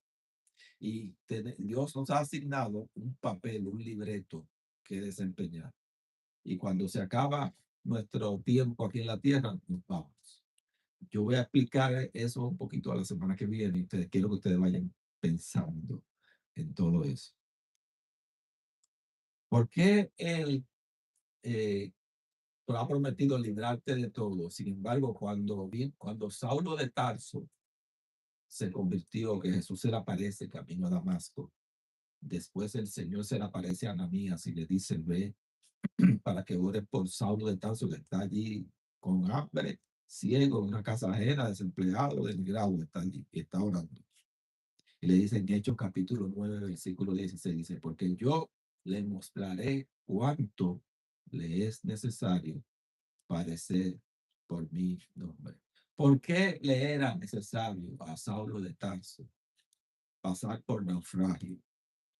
Y Dios nos ha asignado un papel, un libreto que desempeñar. Y cuando se acaba nuestro tiempo aquí en la tierra, nos vamos. Yo voy a explicar eso un poquito a la semana que viene. Y quiero que ustedes vayan pensando en todo eso. ¿Por qué Él ha prometido librarte de todo? Sin embargo, cuando Saulo de Tarso se convirtió, que Jesús se le aparece camino a Damasco, después el Señor se le aparece a Ananías y le dice, ve para que ore por Saulo de Tarso, que está allí con hambre, ciego, en una casa ajena, desempleado, denigrado, está allí, y está orando. Y le dice en Hechos capítulo 9, versículo 16, dice, porque yo le mostraré cuánto le es necesario padecer por mi nombre. ¿Por qué le era necesario a Saulo de Tarso pasar por naufragio,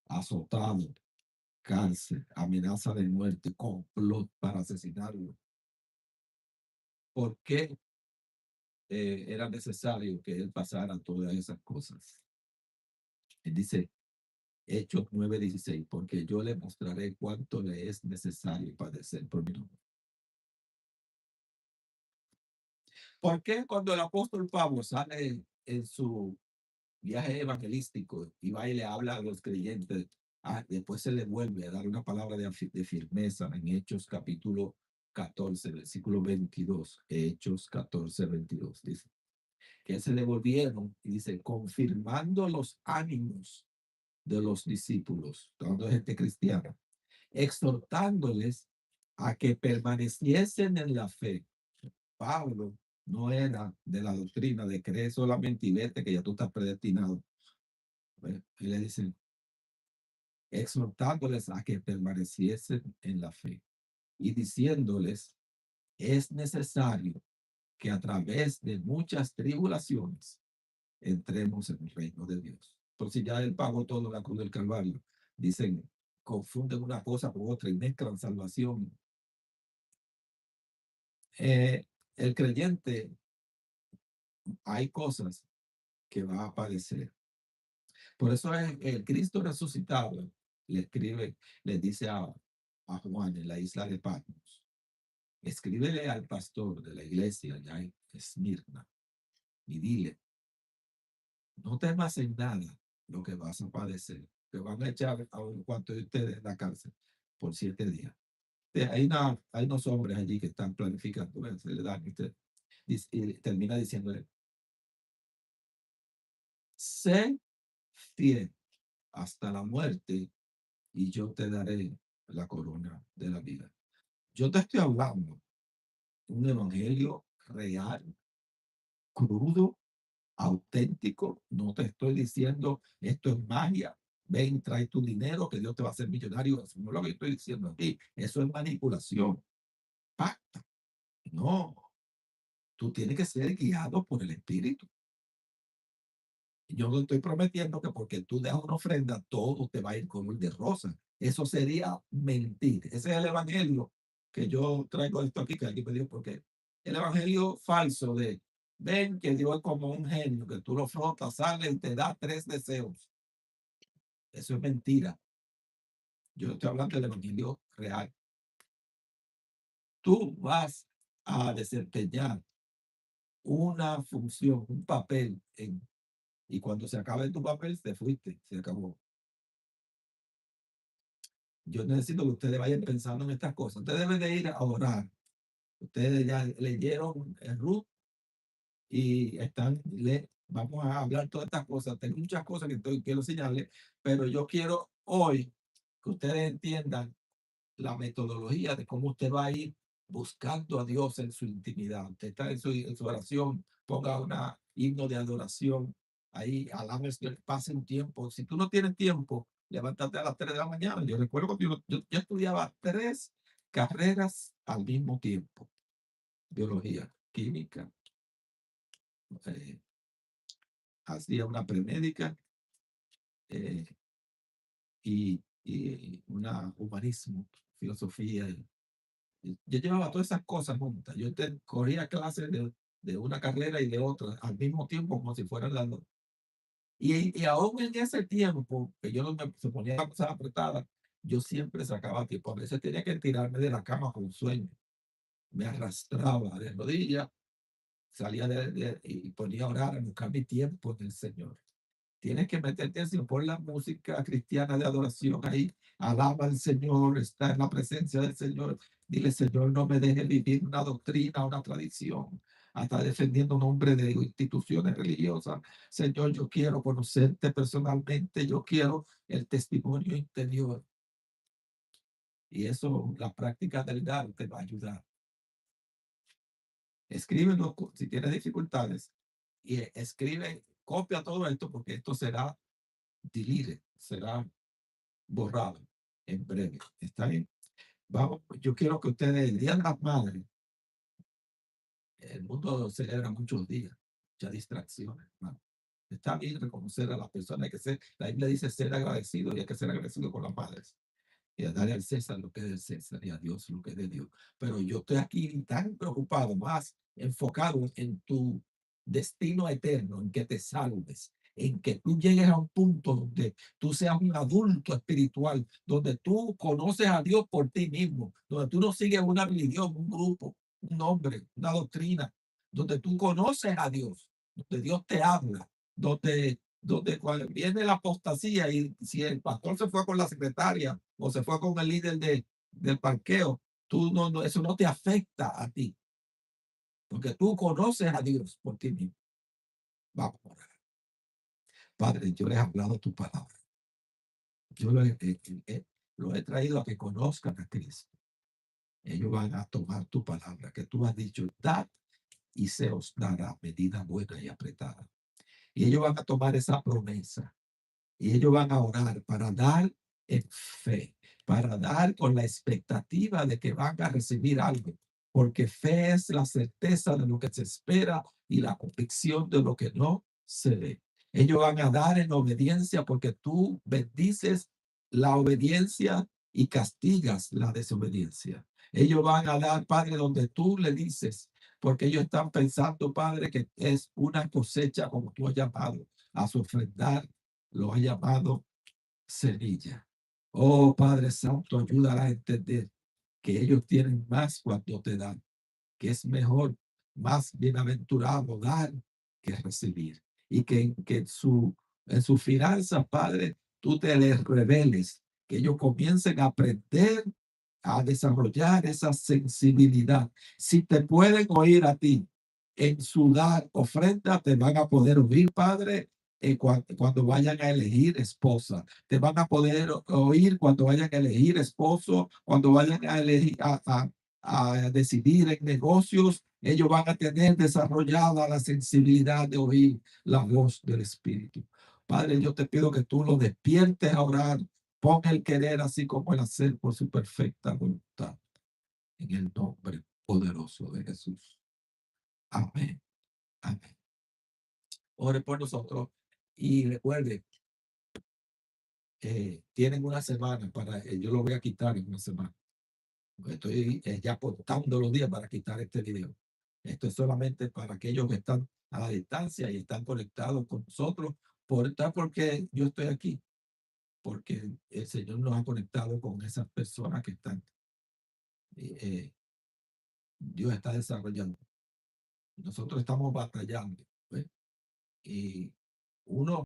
azotado, cárcel, amenaza de muerte, complot para asesinarlo? ¿Por qué era necesario que él pasara todas esas cosas? Él dice, Hechos 9:16, porque yo le mostraré cuánto le es necesario padecer por mi nombre. ¿Por qué cuando el apóstol Pablo sale en su viaje evangelístico y va y le habla a los creyentes, después se le vuelve a dar una palabra de firmeza en Hechos capítulo 14, versículo 22, Hechos 14, 22, dice, que se le volvieron y dice, confirmando los ánimos de los discípulos, toda gente cristiana, exhortándoles a que permaneciesen en la fe. Pablo no era de la doctrina de creer solamente y vete que ya tú estás predestinado. Y le dicen, exhortándoles a que permaneciesen en la fe y diciéndoles, es necesario que a través de muchas tribulaciones entremos en el reino de Dios. Por si ya él pagó todo la cruz del Calvario, dicen, confunden una cosa con otra y mezclan salvación. El creyente, hay cosas que va a padecer. Por eso es el Cristo resucitado le escribe, le dice a Juan en la isla de Patmos, escríbele al pastor de la iglesia allá en Esmirna y dile, no temas en nada lo que vas a padecer, que van a echar a un cuanto de ustedes en la cárcel por 7 días. Hay unos hombres allí que están planificando, se le dan, y termina diciéndole, sé fiel hasta la muerte y yo te daré la corona de la vida. Yo te estoy hablando de un evangelio real, crudo, auténtico. No te estoy diciendo esto es magia. Ven, trae tu dinero que Dios te va a hacer millonario. Eso no es lo que estoy diciendo aquí. Eso es manipulación. Pacta. No. Tú tienes que ser guiado por el Espíritu. Yo no estoy prometiendo que porque tú dejas una ofrenda, todo te va a ir color de rosa. Eso sería mentir. Ese es el evangelio que yo traigo esto aquí, que aquí me dijo, porque el evangelio falso de ven que Dios es como un genio, que tú lo frotas, sale y te da 3 deseos. Eso es mentira. Yo estoy hablando del evangelio real. Tú vas a desempeñar una función, un papel, y cuando se acabe tu papel, te fuiste, se acabó. Yo necesito que ustedes vayan pensando en estas cosas. Ustedes deben de ir a orar. Ustedes ya leyeron el Ruth y vamos a hablar todas estas cosas. Tengo muchas cosas que quiero enseñarles, pero yo quiero hoy que ustedes entiendan la metodología de cómo usted va a ir buscando a Dios en su intimidad. Usted está en su oración, ponga una himno de adoración. Ahí, alabes que pase un tiempo. Si tú no tienes tiempo, levántate a las 3 de la mañana. Yo recuerdo cuando yo estudiaba 3 carreras al mismo tiempo. Biología, química, eh, hacía una premédica eh, y una humanismo, filosofía. Yo llevaba todas esas cosas juntas. Cogía clases de una carrera y de otra al mismo tiempo, como si fueran las dos. Y aún en ese tiempo, que yo no se ponía la cosa apretada, yo siempre sacaba tiempo. A veces tenía que tirarme de la cama con sueño. Me arrastraba de rodillas, salía y ponía a orar, a buscar mi tiempo en el Señor. Tienes que meterte así, pon la música cristiana de adoración ahí, alaba al Señor, está en la presencia del Señor. Dile, Señor, no me dejes vivir una doctrina, una tradición, hasta defendiendo un nombre de instituciones religiosas. Señor, yo quiero conocerte personalmente, yo quiero el testimonio interior. Y eso, la práctica del dar te va a ayudar. Escríbelo si tienes dificultades y escribe, copia todo esto porque esto será deleted, será borrado en breve. ¿Está bien? Vamos, yo quiero que ustedes, el Día de las Madres, el mundo celebra muchos días, muchas distracciones, hermano. Está bien reconocer a las personas, la Biblia dice ser agradecido y hay que ser agradecido con las madres. Y a darle al César lo que es del César y a Dios lo que es de Dios. Pero yo estoy aquí tan preocupado, más enfocado en tu destino eterno, en que te salves, en que tú llegues a un punto donde tú seas un adulto espiritual, donde tú conoces a Dios por ti mismo, donde tú no sigues una religión, un grupo, un nombre, una doctrina, donde tú conoces a Dios, donde Dios te habla, donde cuando viene la apostasía y si el pastor se fue con la secretaria o se fue con el líder del parqueo, eso no te afecta a ti, porque tú conoces a Dios por ti mismo. Vamos a orar. Padre, yo les he hablado tu palabra. Yo lo he traído a que conozcan a Cristo. Ellos van a tomar tu palabra, que tú has dicho, dad y se os dará medida buena y apretada. Y ellos van a tomar esa promesa y ellos van a orar para dar en fe, para dar con la expectativa de que van a recibir algo, porque fe es la certeza de lo que se espera y la convicción de lo que no se ve. Ellos van a dar en obediencia porque tú bendices la obediencia y castigas la desobediencia. Ellos van a dar, Padre, donde tú le dices, porque ellos están pensando, Padre, que es una cosecha como tú has llamado a su ofrendar, lo ha llamado semilla. Oh Padre Santo, ayúdala a entender que ellos tienen más cuando te dan, que es mejor, más bienaventurado dar que recibir. Y que en su finanzas, Padre, tú te les reveles, que ellos comiencen a aprender a desarrollar esa sensibilidad. Si te pueden oír a ti en su dar ofrenda, te van a poder oír, Padre, cuando vayan a elegir esposa. Te van a poder oír cuando vayan a elegir esposo, cuando vayan a elegir a decidir en negocios. Ellos van a tener desarrollada la sensibilidad de oír la voz del Espíritu. Padre, yo te pido que tú lo despiertes a orar. Pon el querer así como el hacer por su perfecta voluntad. En el nombre poderoso de Jesús. Amén. Amén. Ore por nosotros y recuerde, tienen una semana para, yo lo voy a quitar en una semana. Estoy ya contando los días para quitar este video. Esto es solamente para aquellos que están a la distancia y están conectados con nosotros, porque yo estoy aquí, porque el Señor nos ha conectado con esas personas que están, eh, Dios está desarrollando. Nosotros estamos batallando, ¿ves? Y uno